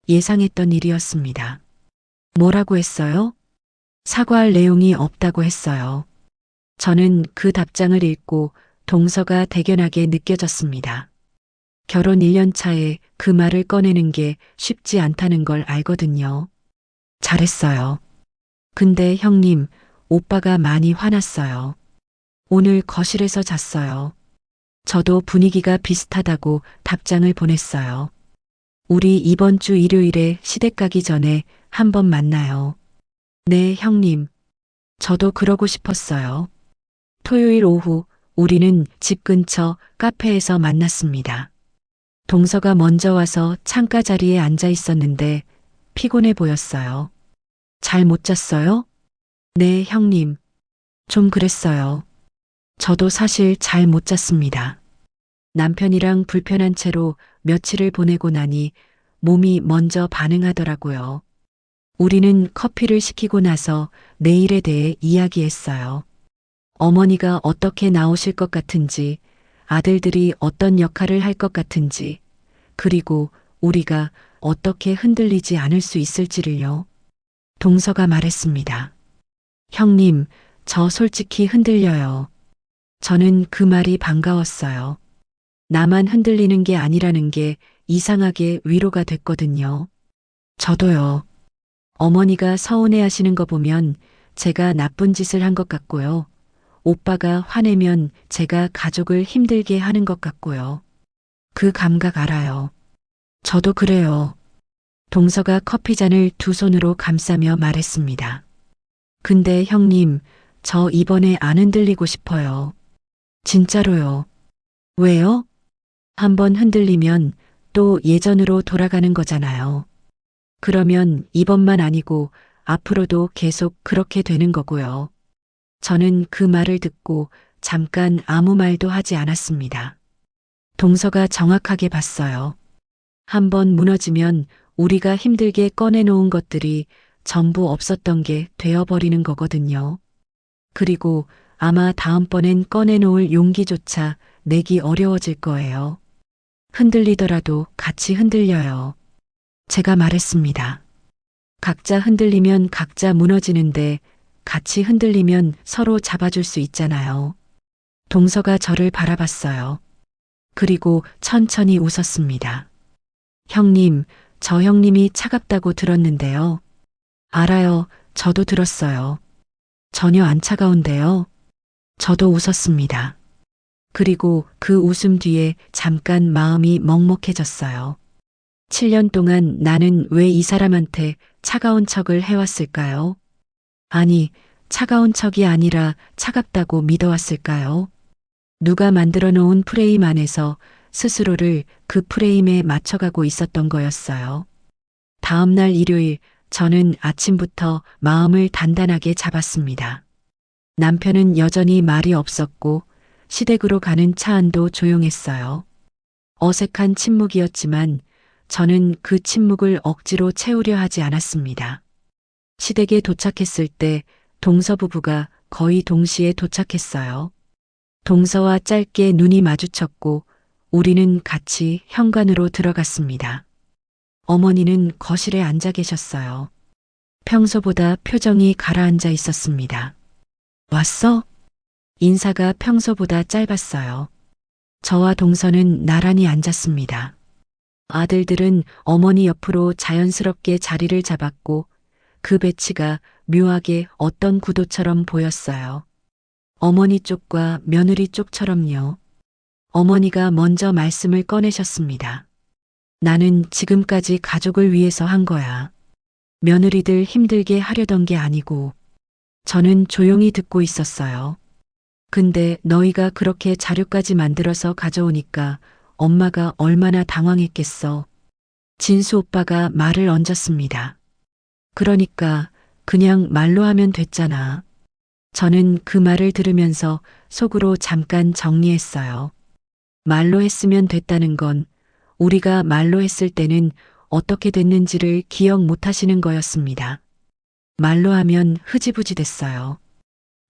Speaker 1: 예상했던 일이었습니다. 뭐라고 했어요? 사과할 내용이 없다고 했어요. 저는 그 답장을 읽고 동서가 대견하게 느껴졌습니다. 결혼 1년 차에 그 말을 꺼내는 게 쉽지 않다는 걸 알거든요. 잘했어요. 근데 형님, 오빠가 많이 화났어요. 오늘 거실에서 잤어요. 저도 분위기가 비슷하다고 답장을 보냈어요. 우리 이번 주 일요일에 시댁 가기 전에 한번 만나요. 네, 형님. 저도 그러고 싶었어요. 토요일 오후 우리는 집 근처 카페에서 만났습니다. 동서가 먼저 와서 창가 자리에 앉아 있었는데 피곤해 보였어요. 잘 못 잤어요? 네, 형님. 좀 그랬어요. 저도 사실 잘 못 잤습니다. 남편이랑 불편한 채로 며칠을 보내고 나니 몸이 먼저 반응하더라고요. 우리는 커피를 시키고 나서 내일에 대해 이야기했어요. 어머니가 어떻게 나오실 것 같은지, 아들들이 어떤 역할을 할 것 같은지, 그리고 우리가 어떻게 흔들리지 않을 수 있을지를요. 동서가 말했습니다. 형님, 저 솔직히 흔들려요. 저는 그 말이 반가웠어요. 나만 흔들리는 게 아니라는 게 이상하게 위로가 됐거든요. 저도요. 어머니가 서운해 하시는 거 보면 제가 나쁜 짓을 한 것 같고요. 오빠가 화내면 제가 가족을 힘들게 하는 것 같고요. 그 감각 알아요. 저도 그래요. 동서가 커피잔을 두 손으로 감싸며 말했습니다. 근데 형님, 저 이번에 안 흔들리고 싶어요. 진짜로요. 왜요? 한번 흔들리면 또 예전으로 돌아가는 거잖아요. 그러면 이번만 아니고 앞으로도 계속 그렇게 되는 거고요. 저는 그 말을 듣고 잠깐 아무 말도 하지 않았습니다. 동서가 정확하게 봤어요. 한번 무너지면 우리가 힘들게 꺼내놓은 것들이 전부 없었던 게 되어버리는 거거든요. 그리고 아마 다음번엔 꺼내놓을 용기조차 내기 어려워질 거예요. 흔들리더라도 같이 흔들려요. 제가 말했습니다. 각자 흔들리면 각자 무너지는데 같이 흔들리면 서로 잡아줄 수 있잖아요. 동서가 저를 바라봤어요. 그리고 천천히 웃었습니다. 형님, 저 형님이 차갑다고 들었는데요. 알아요. 저도 들었어요. 전혀 안 차가운데요. 저도 웃었습니다. 그리고 그 웃음 뒤에 잠깐 마음이 먹먹해졌어요. 7년 동안 나는 왜 이 사람한테 차가운 척을 해왔을까요? 아니, 차가운 척이 아니라 차갑다고 믿어왔을까요? 누가 만들어 놓은 프레임 안에서 스스로를 그 프레임에 맞춰가고 있었던 거였어요. 다음 날 일요일, 저는 아침부터 마음을 단단하게 잡았습니다. 남편은 여전히 말이 없었고 시댁으로 가는 차 안도 조용했어요. 어색한 침묵이었지만 저는 그 침묵을 억지로 채우려 하지 않았습니다. 시댁에 도착했을 때 동서 부부가 거의 동시에 도착했어요. 동서와 짧게 눈이 마주쳤고 우리는 같이 현관으로 들어갔습니다. 어머니는 거실에 앉아 계셨어요. 평소보다 표정이 가라앉아 있었습니다. 왔어? 인사가 평소보다 짧았어요. 저와 동서는 나란히 앉았습니다. 아들들은 어머니 옆으로 자연스럽게 자리를 잡았고 그 배치가 묘하게 어떤 구도처럼 보였어요. 어머니 쪽과 며느리 쪽처럼요. 어머니가 먼저 말씀을 꺼내셨습니다. 나는 지금까지 가족을 위해서 한 거야. 며느리들 힘들게 하려던 게 아니고. 저는 조용히 듣고 있었어요. 근데 너희가 그렇게 자료까지 만들어서 가져오니까 엄마가 얼마나 당황했겠어. 진수 오빠가 말을 얹었습니다. 그러니까 그냥 말로 하면 됐잖아. 저는 그 말을 들으면서 속으로 잠깐 정리했어요. 말로 했으면 됐다는 건 우리가 말로 했을 때는 어떻게 됐는지를 기억 못 하시는 거였습니다. 말로 하면 흐지부지 됐어요.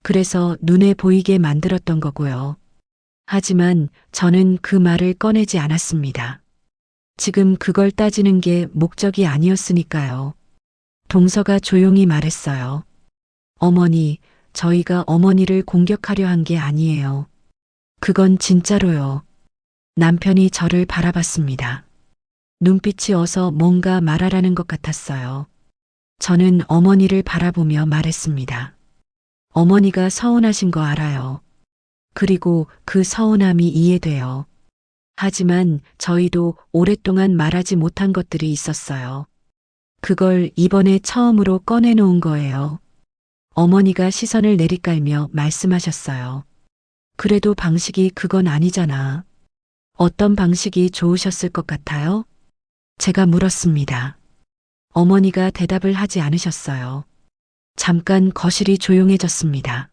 Speaker 1: 그래서 눈에 보이게 만들었던 거고요. 하지만 저는 그 말을 꺼내지 않았습니다. 지금 그걸 따지는 게 목적이 아니었으니까요. 동서가 조용히 말했어요. 어머니, 저희가 어머니를 공격하려 한 게 아니에요. 그건 진짜로요. 남편이 저를 바라봤습니다. 눈빛이 어서 뭔가 말하라는 것 같았어요. 저는 어머니를 바라보며 말했습니다. 어머니가 서운하신 거 알아요. 그리고 그 서운함이 이해돼요. 하지만 저희도 오랫동안 말하지 못한 것들이 있었어요. 그걸 이번에 처음으로 꺼내놓은 거예요. 어머니가 시선을 내리깔며 말씀하셨어요. 그래도 방식이 그건 아니잖아. 어떤 방식이 좋으셨을 것 같아요? 제가 물었습니다. 어머니가 대답을 하지 않으셨어요. 잠깐 거실이 조용해졌습니다.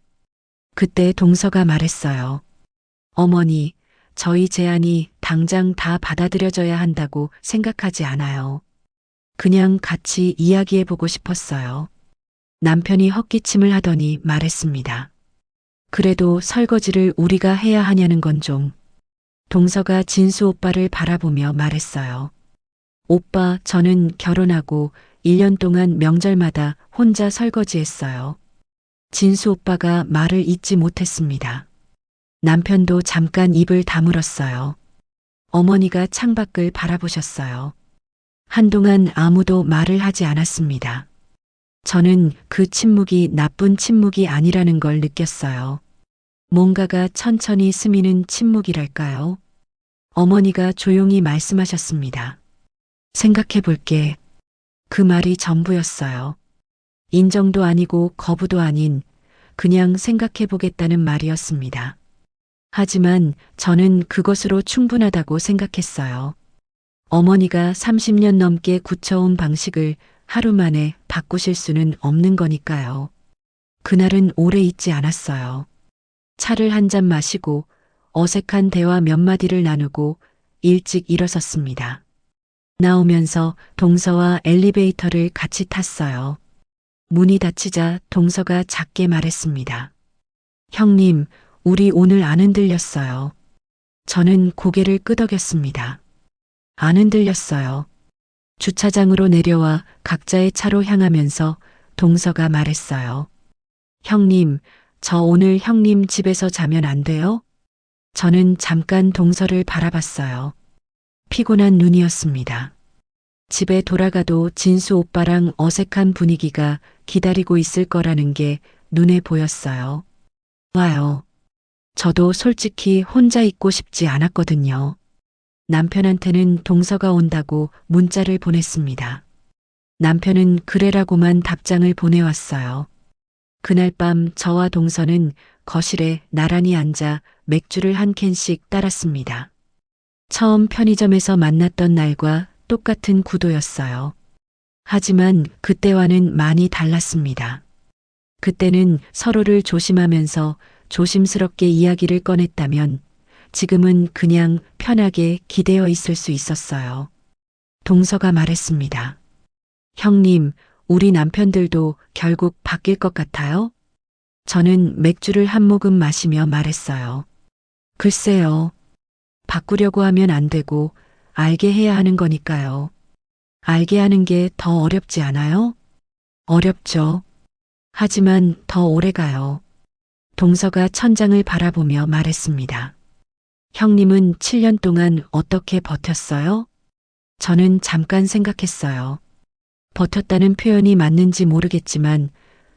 Speaker 1: 그때 동서가 말했어요. 어머니, 저희 제안이 당장 다 받아들여져야 한다고 생각하지 않아요. 그냥 같이 이야기해보고 싶었어요. 남편이 헛기침을 하더니 말했습니다. 그래도 설거지를 우리가 해야 하냐는 건 좀. 동서가 진수 오빠를 바라보며 말했어요. 오빠, 저는 결혼하고 1년 동안 명절마다 혼자 설거지했어요. 진수 오빠가 말을 잇지 못했습니다. 남편도 잠깐 입을 다물었어요. 어머니가 창밖을 바라보셨어요. 한동안 아무도 말을 하지 않았습니다. 저는 그 침묵이 나쁜 침묵이 아니라는 걸 느꼈어요. 뭔가가 천천히 스미는 침묵이랄까요? 어머니가 조용히 말씀하셨습니다. 생각해 볼게. 그 말이 전부였어요. 인정도 아니고 거부도 아닌 그냥 생각해 보겠다는 말이었습니다. 하지만 저는 그것으로 충분하다고 생각했어요. 어머니가 30년 넘게 굳혀온 방식을 하루 만에 바꾸실 수는 없는 거니까요. 그날은 오래 있지 않았어요. 차를 한 잔 마시고 어색한 대화 몇 마디를 나누고 일찍 일어섰습니다. 나오면서 동서와 엘리베이터를 같이 탔어요. 문이 닫히자 동서가 작게 말했습니다. 형님, 우리 오늘 안 흔들렸어요. 저는 고개를 끄덕였습니다. 안 흔들렸어요. 주차장으로 내려와 각자의 차로 향하면서 동서가 말했어요. 형님, 저 오늘 형님 집에서 자면 안 돼요? 저는 잠깐 동서를 바라봤어요. 피곤한 눈이었습니다. 집에 돌아가도 진수 오빠랑 어색한 분위기가 기다리고 있을 거라는 게 눈에 보였어요. 와요. 저도 솔직히 혼자 있고 싶지 않았거든요. 남편한테는 동서가 온다고 문자를 보냈습니다. 남편은 그래라고만 답장을 보내왔어요. 그날 밤 저와 동서는 거실에 나란히 앉아 맥주를 한 캔씩 따랐습니다. 처음 편의점에서 만났던 날과 똑같은 구도였어요. 하지만 그때와는 많이 달랐습니다. 그때는 서로를 조심하면서 조심스럽게 이야기를 꺼냈다면 지금은 그냥 편하게 기대어 있을 수 있었어요. 동서가 말했습니다. 형님, 우리 남편들도 결국 바뀔 것 같아요? 저는 맥주를 한 모금 마시며 말했어요. 글쎄요. 바꾸려고 하면 안 되고 알게 해야 하는 거니까요. 알게 하는 게 더 어렵지 않아요? 어렵죠. 하지만 더 오래 가요. 동서가 천장을 바라보며 말했습니다. 형님은 7년 동안 어떻게 버텼어요? 저는 잠깐 생각했어요. 버텼다는 표현이 맞는지 모르겠지만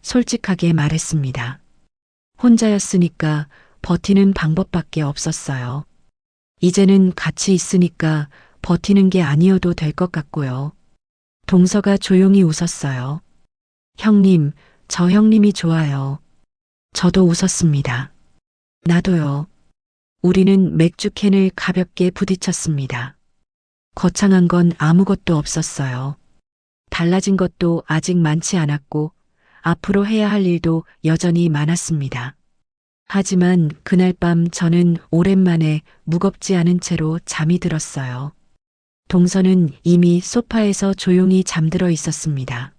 Speaker 1: 솔직하게 말했습니다. 혼자였으니까 버티는 방법밖에 없었어요. 이제는 같이 있으니까 버티는 게 아니어도 될 것 같고요. 동서가 조용히 웃었어요. 형님, 저 형님이 좋아요. 저도 웃었습니다. 나도요. 우리는 맥주 캔을 가볍게 부딪혔습니다. 거창한 건 아무것도 없었어요. 달라진 것도 아직 많지 않았고 앞으로 해야 할 일도 여전히 많았습니다. 하지만 그날 밤 저는 오랜만에 무겁지 않은 채로 잠이 들었어요. 동서는 이미 소파에서 조용히 잠들어 있었습니다.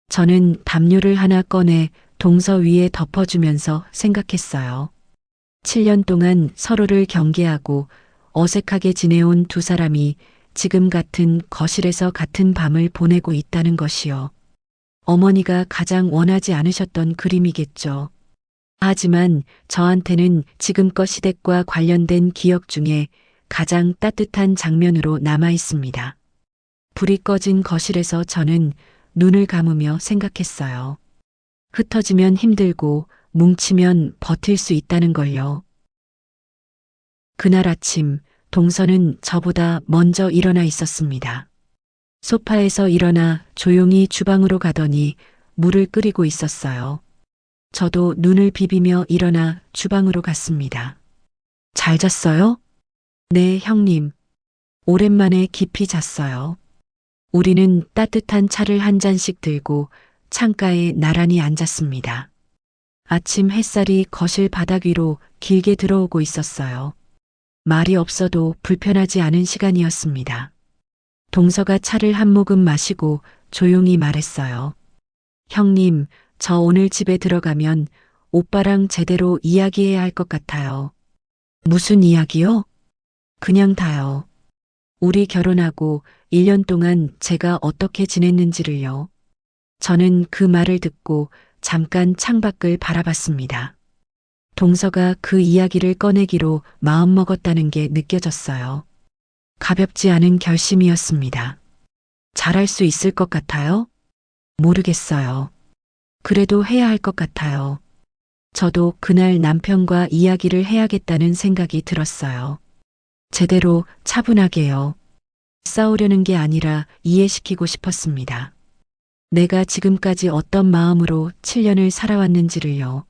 Speaker 1: 저는 담요를 하나 꺼내 동서 위에 덮어주면서 생각했어요. 7년 동안 서로를 경계하고 어색하게 지내온 두 사람이 지금 같은 거실에서 같은 밤을 보내고 있다는 것이요. 어머니가 가장 원하지 않으셨던 그림이겠죠. 하지만 저한테는 지금껏 시댁과 관련된 기억 중에 가장 따뜻한 장면으로 남아 있습니다. 불이 꺼진 거실에서 저는 눈을 감으며 생각했어요. 흩어지면 힘들고 뭉치면 버틸 수 있다는 걸요. 그날 아침 동서는 저보다 먼저 일어나 있었습니다. 소파에서 일어나 조용히 주방으로 가더니 물을 끓이고 있었어요. 저도 눈을 비비며 일어나 주방으로 갔습니다. 잘 잤어요? 네, 형님. 오랜만에 깊이 잤어요. 우리는 따뜻한 차를 한 잔씩 들고 창가에 나란히 앉았습니다. 아침 햇살이 거실 바닥 위로 길게 들어오고 있었어요. 말이 없어도 불편하지 않은 시간이었습니다. 동서가 차를 한 모금 마시고 조용히 말했어요. 형님, 저 오늘 집에 들어가면 오빠랑 제대로 이야기해야 할 것 같아요. 무슨 이야기요? 그냥 다요. 우리 결혼하고 1년 동안 제가 어떻게 지냈는지를요. 저는 그 말을 듣고 잠깐 창밖을 바라봤습니다. 동서가 그 이야기를 꺼내기로 마음먹었다는 게 느껴졌어요. 가볍지 않은 결심이었습니다. 잘할 수 있을 것 같아요? 모르겠어요. 그래도 해야 할 것 같아요. 저도 그날 남편과 이야기를 해야겠다는 생각이 들었어요. 제대로 차분하게요. 싸우려는 게 아니라 이해시키고 싶었습니다. 내가 지금까지 어떤 마음으로 7년을 살아왔는지를요.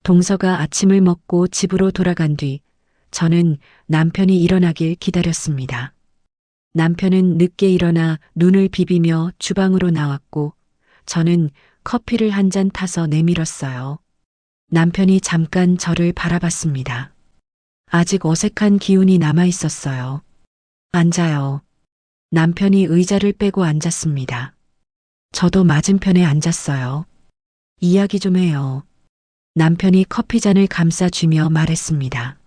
Speaker 1: 동서가 아침을 먹고 집으로 돌아간 뒤 저는 남편이 일어나길 기다렸습니다. 남편은 늦게 일어나 눈을 비비며 주방으로 나왔고 저는 커피를 한 잔 타서 내밀었어요. 남편이 잠깐 저를 바라봤습니다. 아직 어색한 기운이 남아 있었어요. 앉아요. 남편이 의자를 빼고 앉았습니다. 저도 맞은편에 앉았어요. 이야기 좀 해요. 남편이 커피잔을 감싸주며 말했습니다.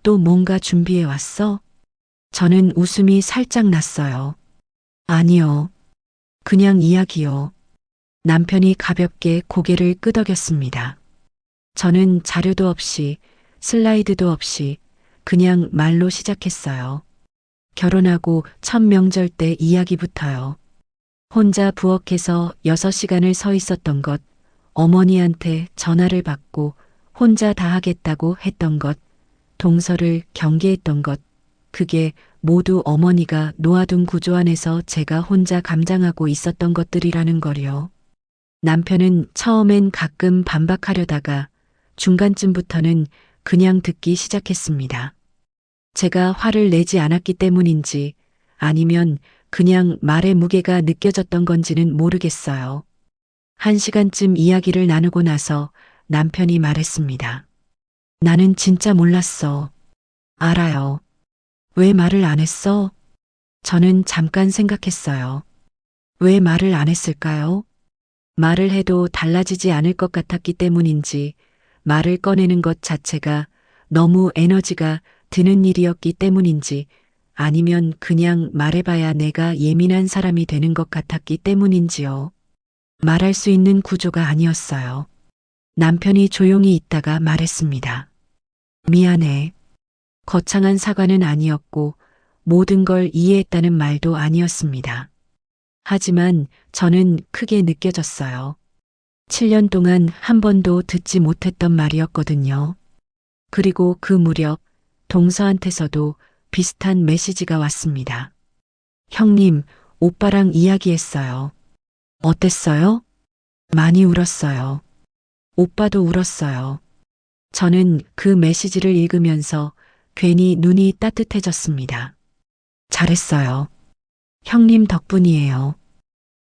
Speaker 1: 또 뭔가 준비해 왔어? 저는 웃음이 살짝 났어요. 아니요. 그냥 이야기요. 남편이 가볍게 고개를 끄덕였습니다. 저는 자료도 없이 슬라이드도 없이 그냥 말로 시작했어요. 결혼하고 첫 명절 때 이야기부터요. 혼자 부엌에서 6시간을 서 있었던 것, 어머니한테 전화를 받고 혼자 다 하겠다고 했던 것, 동서를 경계했던 것, 그게 모두 어머니가 놓아둔 구조 안에서 제가 혼자 감당하고 있었던 것들이라는 거요. 남편은 처음엔 가끔 반박하려다가 중간쯤부터는 그냥 듣기 시작했습니다. 제가 화를 내지 않았기 때문인지 아니면 그냥 말의 무게가 느껴졌던 건지는 모르겠어요. 1시간쯤 이야기를 나누고 나서 남편이 말했습니다. 나는 진짜 몰랐어. 알아요. 왜 말을 안 했어? 저는 잠깐 생각했어요. 왜 말을 안 했을까요? 말을 해도 달라지지 않을 것 같았기 때문인지 말을 꺼내는 것 자체가 너무 에너지가 드는 일이었기 때문인지 아니면 그냥 말해봐야 내가 예민한 사람이 되는 것 같았기 때문인지요. 말할 수 있는 구조가 아니었어요. 남편이 조용히 있다가 말했습니다. 미안해. 거창한 사과는 아니었고 모든 걸 이해했다는 말도 아니었습니다. 하지만 저는 크게 느껴졌어요. 7년 동안 한 번도 듣지 못했던 말이었거든요. 그리고 그 무렵 동서한테서도 비슷한 메시지가 왔습니다. 형님, 오빠랑 이야기했어요. 어땠어요? 많이 울었어요. 오빠도 울었어요. 저는 그 메시지를 읽으면서 괜히 눈이 따뜻해졌습니다. 잘했어요. 형님 덕분이에요.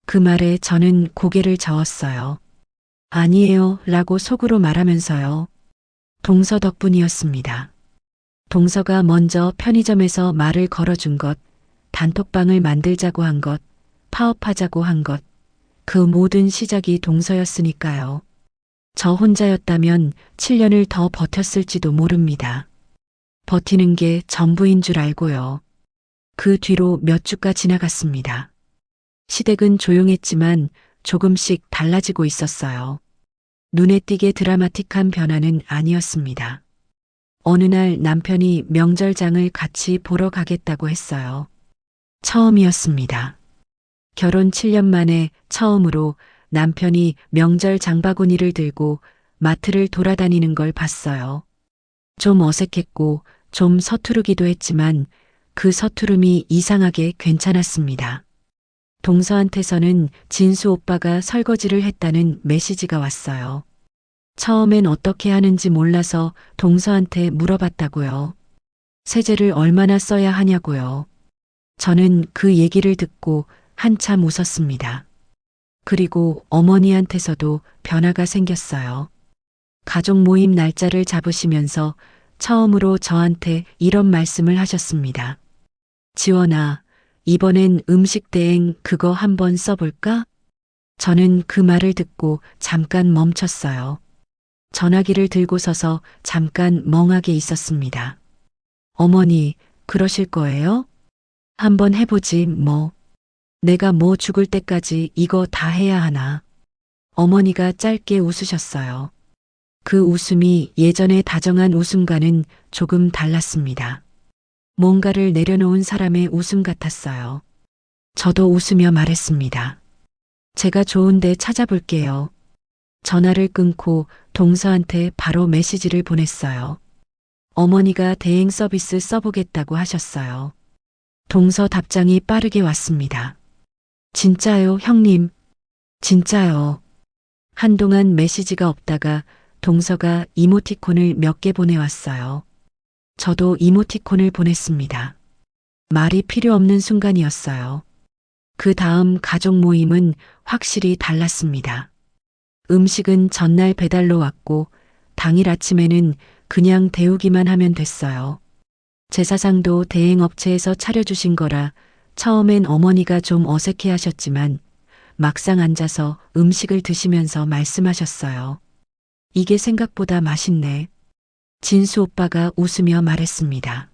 Speaker 1: 그 말에 저는 고개를 저었어요. 아니에요 라고 속으로 말하면서요. 동서 덕분이었습니다. 동서가 먼저 편의점에서 말을 걸어준 것, 단톡방을 만들자고 한 것, 파업하자고 한 것, 그 모든 시작이 동서였으니까요. 저 혼자였다면 7년을 더 버텼을지도 모릅니다. 버티는 게 전부인 줄 알고요. 그 뒤로 몇 주가 지나갔습니다. 시댁은 조용했지만 조금씩 달라지고 있었어요. 눈에 띄게 드라마틱한 변화는 아니었습니다. 어느 날 남편이 명절장을 같이 보러 가겠다고 했어요. 처음이었습니다. 결혼 7년 만에 처음으로 남편이 명절 장바구니를 들고 마트를 돌아다니는 걸 봤어요. 좀 어색했고 좀 서투르기도 했지만 그 서투름이 이상하게 괜찮았습니다. 동서한테서는 진수 오빠가 설거지를 했다는 메시지가 왔어요. 처음엔 어떻게 하는지 몰라서 동서한테 물어봤다고요. 세제를 얼마나 써야 하냐고요. 저는 그 얘기를 듣고 한참 웃었습니다. 그리고 어머니한테서도 변화가 생겼어요. 가족 모임 날짜를 잡으시면서 처음으로 저한테 이런 말씀을 하셨습니다. 지원아, 이번엔 음식 대행 그거 한번 써볼까? 저는 그 말을 듣고 잠깐 멈췄어요. 전화기를 들고 서서 잠깐 멍하게 있었습니다. 어머니, 그러실 거예요? 한번 해보지, 뭐. 내가 뭐 죽을 때까지 이거 다 해야 하나. 어머니가 짧게 웃으셨어요. 그 웃음이 예전에 다정한 웃음과는 조금 달랐습니다. 뭔가를 내려놓은 사람의 웃음 같았어요. 저도 웃으며 말했습니다. 제가 좋은데 찾아볼게요. 전화를 끊고 동서한테 바로 메시지를 보냈어요. 어머니가 대행 서비스 써보겠다고 하셨어요. 동서 답장이 빠르게 왔습니다. 진짜요, 형님? 진짜요. 한동안 메시지가 없다가 동서가 이모티콘을 몇 개 보내왔어요. 저도 이모티콘을 보냈습니다. 말이 필요 없는 순간이었어요. 그 다음 가족 모임은 확실히 달랐습니다. 음식은 전날 배달로 왔고 당일 아침에는 그냥 데우기만 하면 됐어요. 제사상도 대행업체에서 차려주신 거라 처음엔 어머니가 좀 어색해 하셨지만 막상 앉아서 음식을 드시면서 말씀하셨어요. 이게 생각보다 맛있네. 진수 오빠가 웃으며 말했습니다.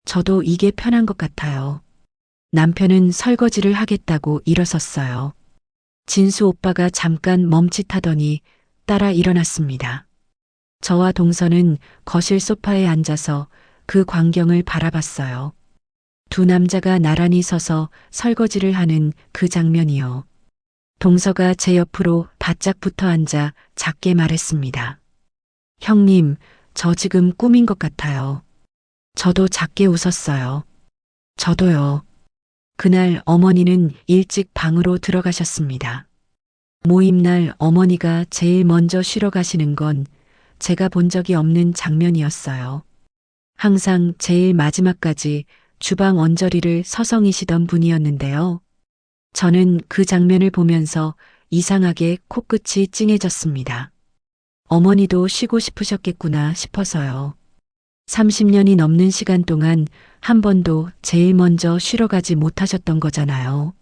Speaker 1: 저도 이게 편한 것 같아요. 남편은 설거지를 하겠다고 일어섰어요. 진수 오빠가 잠깐 멈칫하더니 따라 일어났습니다. 저와 동서는 거실 소파에 앉아서 그 광경을 바라봤어요. 두 남자가 나란히 서서 설거지를 하는 그 장면이요. 동서가 제 옆으로 바짝 붙어 앉아 작게 말했습니다. 형님, 저 지금 꿈인 것 같아요. 저도 작게 웃었어요. 저도요. 그날 어머니는 일찍 방으로 들어가셨습니다. 모임날 어머니가 제일 먼저 쉬러 가시는 건 제가 본 적이 없는 장면이었어요. 항상 제일 마지막까지 주방 언저리를 서성이시던 분이었는데요. 저는 그 장면을 보면서 이상하게 코끝이 찡해졌습니다. 어머니도 쉬고 싶으셨겠구나 싶어서요. 30년이 넘는 시간 동안 한 번도 제일 먼저 쉬러 가지 못하셨던 거잖아요.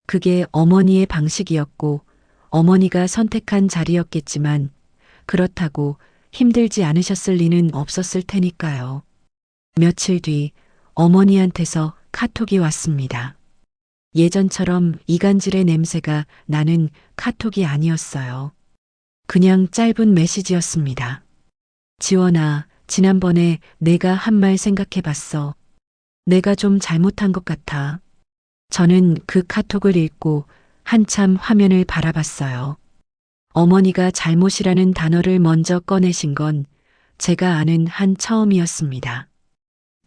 Speaker 1: 그게 어머니의 방식이었고 어머니가 선택한 자리였겠지만 그렇다고 힘들지 않으셨을 리는 없었을 테니까요. 며칠 뒤 어머니한테서 카톡이 왔습니다. 예전처럼 이간질의 냄새가 나는 카톡이 아니었어요. 그냥 짧은 메시지였습니다. 지원아, 지난번에 내가 한 말 생각해 봤어. 내가 좀 잘못한 것 같아. 저는 그 카톡을 읽고 한참 화면을 바라봤어요. 어머니가 잘못이라는 단어를 먼저 꺼내신 건 제가 아는 한 처음이었습니다.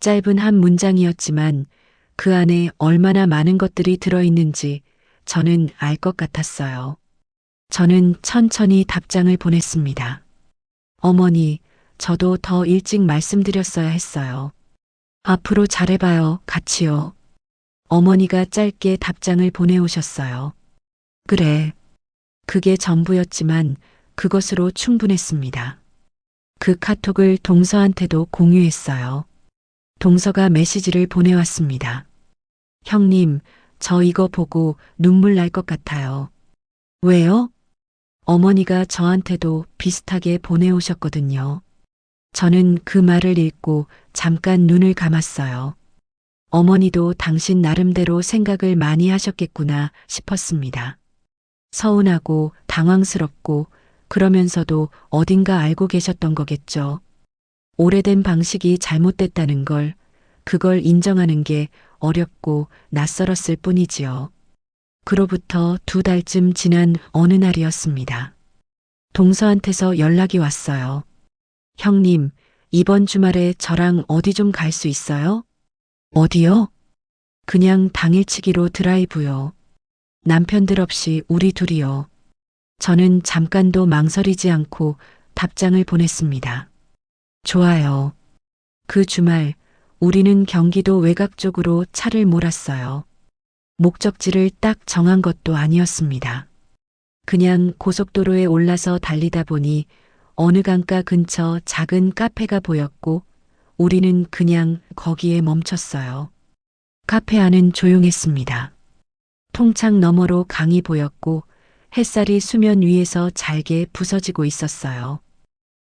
Speaker 1: 짧은 한 문장이었지만 그 안에 얼마나 많은 것들이 들어있는지 저는 알 것 같았어요. 저는 천천히 답장을 보냈습니다. 어머니, 저도 더 일찍 말씀드렸어야 했어요. 앞으로 잘해봐요, 같이요. 어머니가 짧게 답장을 보내오셨어요. 그래. 그게 전부였지만 그것으로 충분했습니다. 그 카톡을 동서한테도 공유했어요. 동서가 메시지를 보내왔습니다. 형님, 저 이거 보고 눈물 날 것 같아요. 왜요? 어머니가 저한테도 비슷하게 보내오셨거든요. 저는 그 말을 읽고 잠깐 눈을 감았어요. 어머니도 당신 나름대로 생각을 많이 하셨겠구나 싶었습니다. 서운하고 당황스럽고 그러면서도 어딘가 알고 계셨던 거겠죠. 오래된 방식이 잘못됐다는 걸, 그걸 인정하는 게 어렵고 낯설었을 뿐이지요. 그로부터 2달쯤 지난 어느 날이었습니다. 동서한테서 연락이 왔어요. 형님, 이번 주말에 저랑 어디 좀 갈 수 있어요? 어디요? 그냥 당일치기로 드라이브요. 남편들 없이 우리 둘이요. 저는 잠깐도 망설이지 않고 답장을 보냈습니다. 좋아요. 그 주말 우리는 경기도 외곽 쪽으로 차를 몰았어요. 목적지를 딱 정한 것도 아니었습니다. 그냥 고속도로에 올라서 달리다 보니 어느 강가 근처 작은 카페가 보였고 우리는 그냥 거기에 멈췄어요. 카페 안은 조용했습니다. 통창 너머로 강이 보였고 햇살이 수면 위에서 잘게 부서지고 있었어요.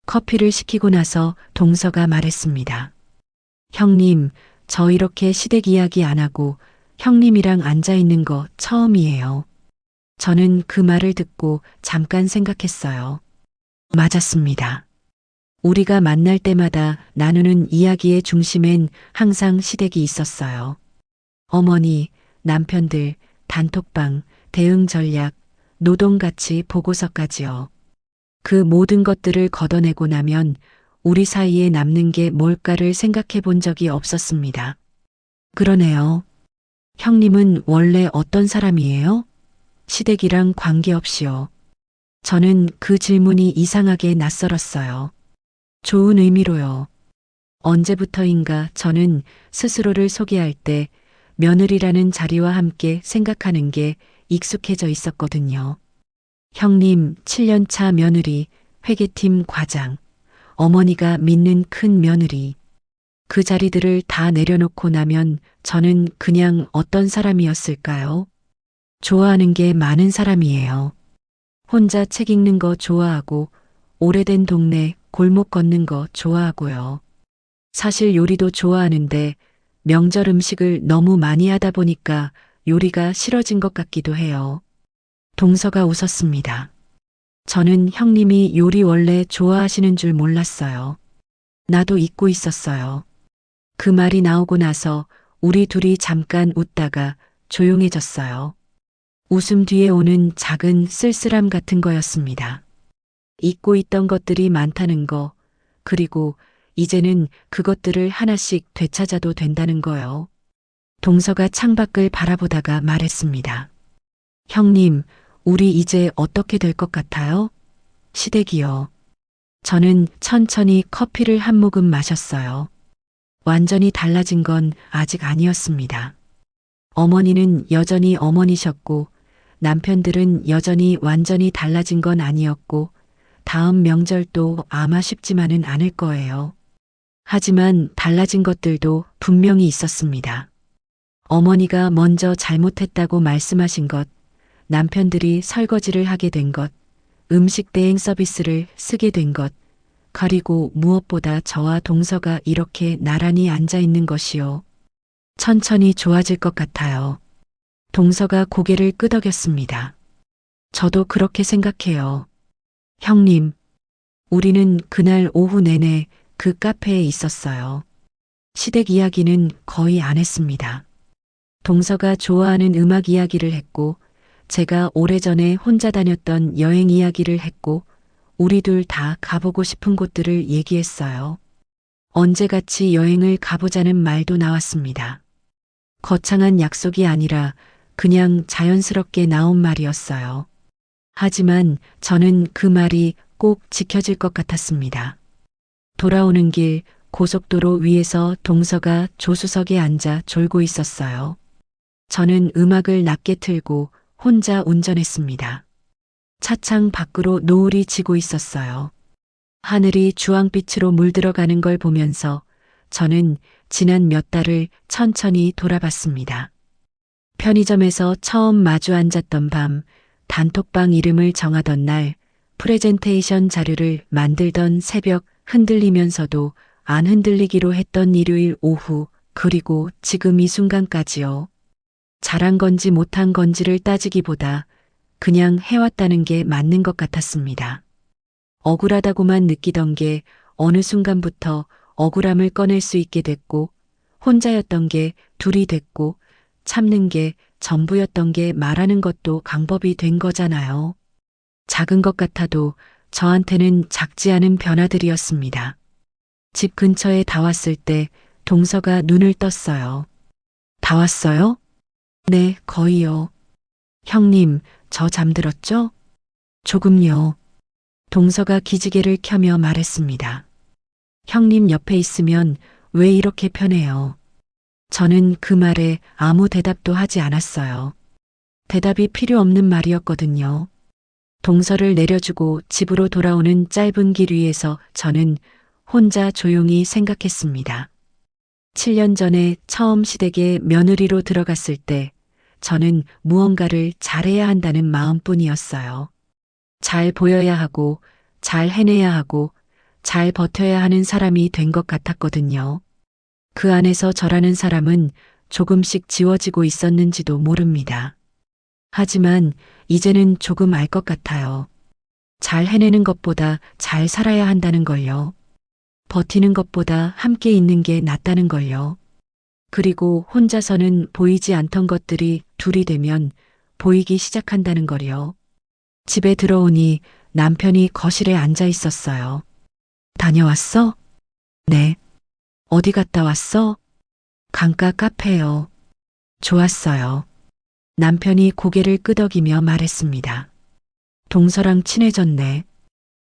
Speaker 1: 커피를 시키고 나서 동서가 말했습니다. 형님, 저 이렇게 시댁 이야기 안 하고 형님이랑 앉아 있는 거 처음이에요. 저는 그 말을 듣고 잠깐 생각했어요. 맞았습니다. 우리가 만날 때마다 나누는 이야기의 중심엔 항상 시댁이 있었어요. 어머니, 남편들, 단톡방, 대응 전략, 노동가치 보고서까지요. 그 모든 것들을 걷어내고 나면 우리 사이에 남는 게 뭘까를 생각해 본 적이 없었습니다. 그러네요. 형님은 원래 어떤 사람이에요? 시댁이랑 관계없이요. 저는 그 질문이 이상하게 낯설었어요. 좋은 의미로요. 언제부터인가 저는 스스로를 소개할 때 며느리라는 자리와 함께 생각하는 게 익숙해져 있었거든요. 형님 7년차 며느리, 회계팀 과장, 어머니가 믿는 큰 며느리. 그 자리들을 다 내려놓고 나면 저는 그냥 어떤 사람이었을까요? 좋아하는 게 많은 사람이에요. 혼자 책 읽는 거 좋아하고 오래된 동네 골목 걷는 거 좋아하고요. 사실 요리도 좋아하는데 명절 음식을 너무 많이 하다 보니까 요리가 싫어진 것 같기도 해요. 동서가 웃었습니다. 저는 형님이 요리 원래 좋아하시는 줄 몰랐어요. 나도 잊고 있었어요. 그 말이 나오고 나서 우리 둘이 잠깐 웃다가 조용해졌어요. 웃음 뒤에 오는 작은 쓸쓸함 같은 거였습니다. 잊고 있던 것들이 많다는 거, 그리고 이제는 그것들을 하나씩 되찾아도 된다는 거요. 동서가 창밖을 바라보다가 말했습니다. 형님, 우리 이제 어떻게 될 것 같아요? 시댁이요. 저는 천천히 커피를 한 모금 마셨어요. 완전히 달라진 건 아직 아니었습니다. 어머니는 여전히 어머니셨고 남편들은 여전히 완전히 달라진 건 아니었고 다음 명절도 아마 쉽지만은 않을 거예요. 하지만 달라진 것들도 분명히 있었습니다. 어머니가 먼저 잘못했다고 말씀하신 것, 남편들이 설거지를 하게 된 것, 음식 대행 서비스를 쓰게 된 것, 그리고 무엇보다 저와 동서가 이렇게 나란히 앉아 있는 것이요. 천천히 좋아질 것 같아요. 동서가 고개를 끄덕였습니다. 저도 그렇게 생각해요. 형님, 우리는 그날 오후 내내 그 카페에 있었어요. 시댁 이야기는 거의 안 했습니다. 동서가 좋아하는 음악 이야기를 했고, 제가 오래전에 혼자 다녔던 여행 이야기를 했고, 우리 둘 다 가보고 싶은 곳들을 얘기했어요. 언제 같이 여행을 가보자는 말도 나왔습니다. 거창한 약속이 아니라 그냥 자연스럽게 나온 말이었어요. 하지만 저는 그 말이 꼭 지켜질 것 같았습니다. 돌아오는 길 고속도로 위에서 동서가 조수석에 앉아 졸고 있었어요. 저는 음악을 낮게 틀고 혼자 운전했습니다. 차창 밖으로 노을이 지고 있었어요. 하늘이 주황빛으로 물들어가는 걸 보면서 저는 지난 몇 달을 천천히 돌아봤습니다. 편의점에서 처음 마주 앉았던 밤, 단톡방 이름을 정하던 날, 프레젠테이션 자료를 만들던 새벽, 흔들리면서도 안 흔들리기로 했던 일요일 오후, 그리고 지금 이 순간까지요. 잘한 건지 못한 건지를 따지기보다 그냥 해왔다는 게 맞는 것 같았습니다. 억울하다고만 느끼던 게 어느 순간부터 억울함을 꺼낼 수 있게 됐고, 혼자였던 게 둘이 됐고, 참는 게 전부였던 게 말하는 것도 방법이 된 거잖아요. 작은 것 같아도 저한테는 작지 않은 변화들이었습니다. 집 근처에 다 왔을 때 동서가 눈을 떴어요. 다 왔어요? 네, 거의요. 형님, 저 잠들었죠? 조금요. 동서가 기지개를 켜며 말했습니다. 형님 옆에 있으면 왜 이렇게 편해요? 저는 그 말에 아무 대답도 하지 않았어요. 대답이 필요 없는 말이었거든요. 동서를 내려주고 집으로 돌아오는 짧은 길 위에서 저는 혼자 조용히 생각했습니다. 7년 전에 처음 시댁에 며느리로 들어갔을 때 저는 무언가를 잘해야 한다는 마음뿐이었어요. 잘 보여야 하고, 잘 해내야 하고, 잘 버텨야 하는 사람이 된 것 같았거든요. 그 안에서 저라는 사람은 조금씩 지워지고 있었는지도 모릅니다. 하지만 이제는 조금 알 것 같아요. 잘 해내는 것보다 잘 살아야 한다는 걸요. 버티는 것보다 함께 있는 게 낫다는 걸요. 그리고 혼자서는 보이지 않던 것들이 둘이 되면 보이기 시작한다는 걸요. 집에 들어오니 남편이 거실에 앉아 있었어요. 다녀왔어? 네. 어디 갔다 왔어? 강가 카페요. 좋았어요. 남편이 고개를 끄덕이며 말했습니다. 동서랑 친해졌네.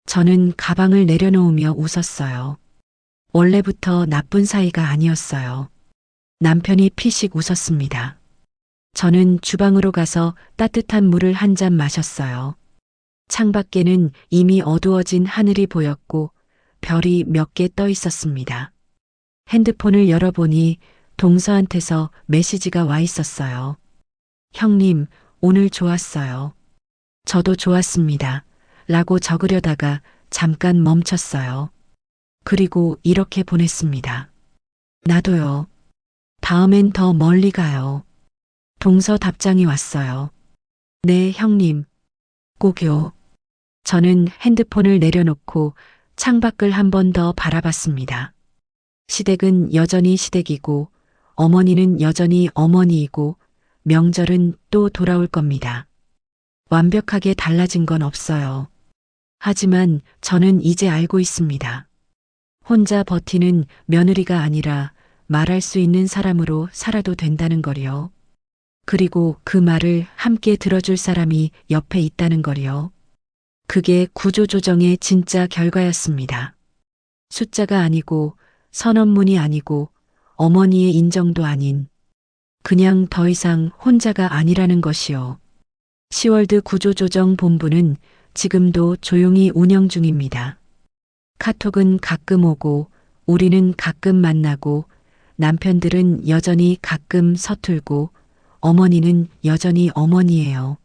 Speaker 1: 저는 가방을 내려놓으며 웃었어요. 원래부터 나쁜 사이가 아니었어요. 남편이 피식 웃었습니다. 저는 주방으로 가서 따뜻한 물을 한 잔 마셨어요. 창밖에는 이미 어두워진 하늘이 보였고 별이 몇 개 떠 있었습니다. 핸드폰을 열어보니 동서한테서 메시지가 와 있었어요. 형님, 오늘 좋았어요. 저도 좋았습니다. 라고 적으려다가 잠깐 멈췄어요. 그리고 이렇게 보냈습니다. 나도요. 다음엔 더 멀리 가요. 동서 답장이 왔어요. 네, 형님. 꼭요. 저는 핸드폰을 내려놓고 창밖을 한 번 더 바라봤습니다. 시댁은 여전히 시댁이고, 어머니는 여전히 어머니이고, 명절은 또 돌아올 겁니다. 완벽하게 달라진 건 없어요. 하지만 저는 이제 알고 있습니다. 혼자 버티는 며느리가 아니라 말할 수 있는 사람으로 살아도 된다는 거요. 그리고 그 말을 함께 들어줄 사람이 옆에 있다는 거요. 그게 구조조정의 진짜 결과였습니다. 숫자가 아니고 선언문이 아니고 어머니의 인정도 아닌 그냥 더 이상 혼자가 아니라는 것이요. 시월드 구조조정본부는 지금도 조용히 운영 중입니다. 카톡은 가끔 오고 우리는 가끔 만나고 남편들은 여전히 가끔 서툴고 어머니는 여전히 어머니예요.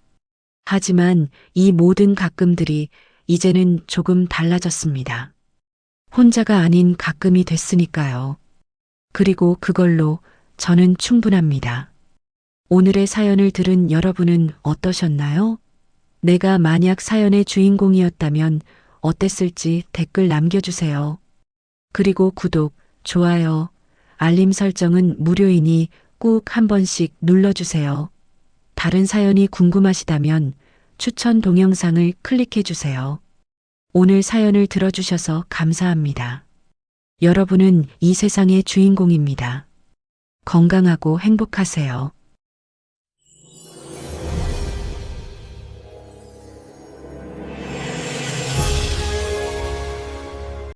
Speaker 1: 하지만 이 모든 가끔들이 이제는 조금 달라졌습니다. 혼자가 아닌 가끔이 됐으니까요. 그리고 그걸로 저는 충분합니다. 오늘의 사연을 들은 여러분은 어떠셨나요? 내가 만약 사연의 주인공이었다면 어땠을지 댓글 남겨주세요. 그리고 구독, 좋아요, 알림 설정은 무료이니 꼭 한 번씩 눌러주세요. 다른 사연이 궁금하시다면 추천 동영상을 클릭해주세요. 오늘 사연을 들어주셔서 감사합니다. 여러분은 이 세상의 주인공입니다. 건강하고 행복하세요.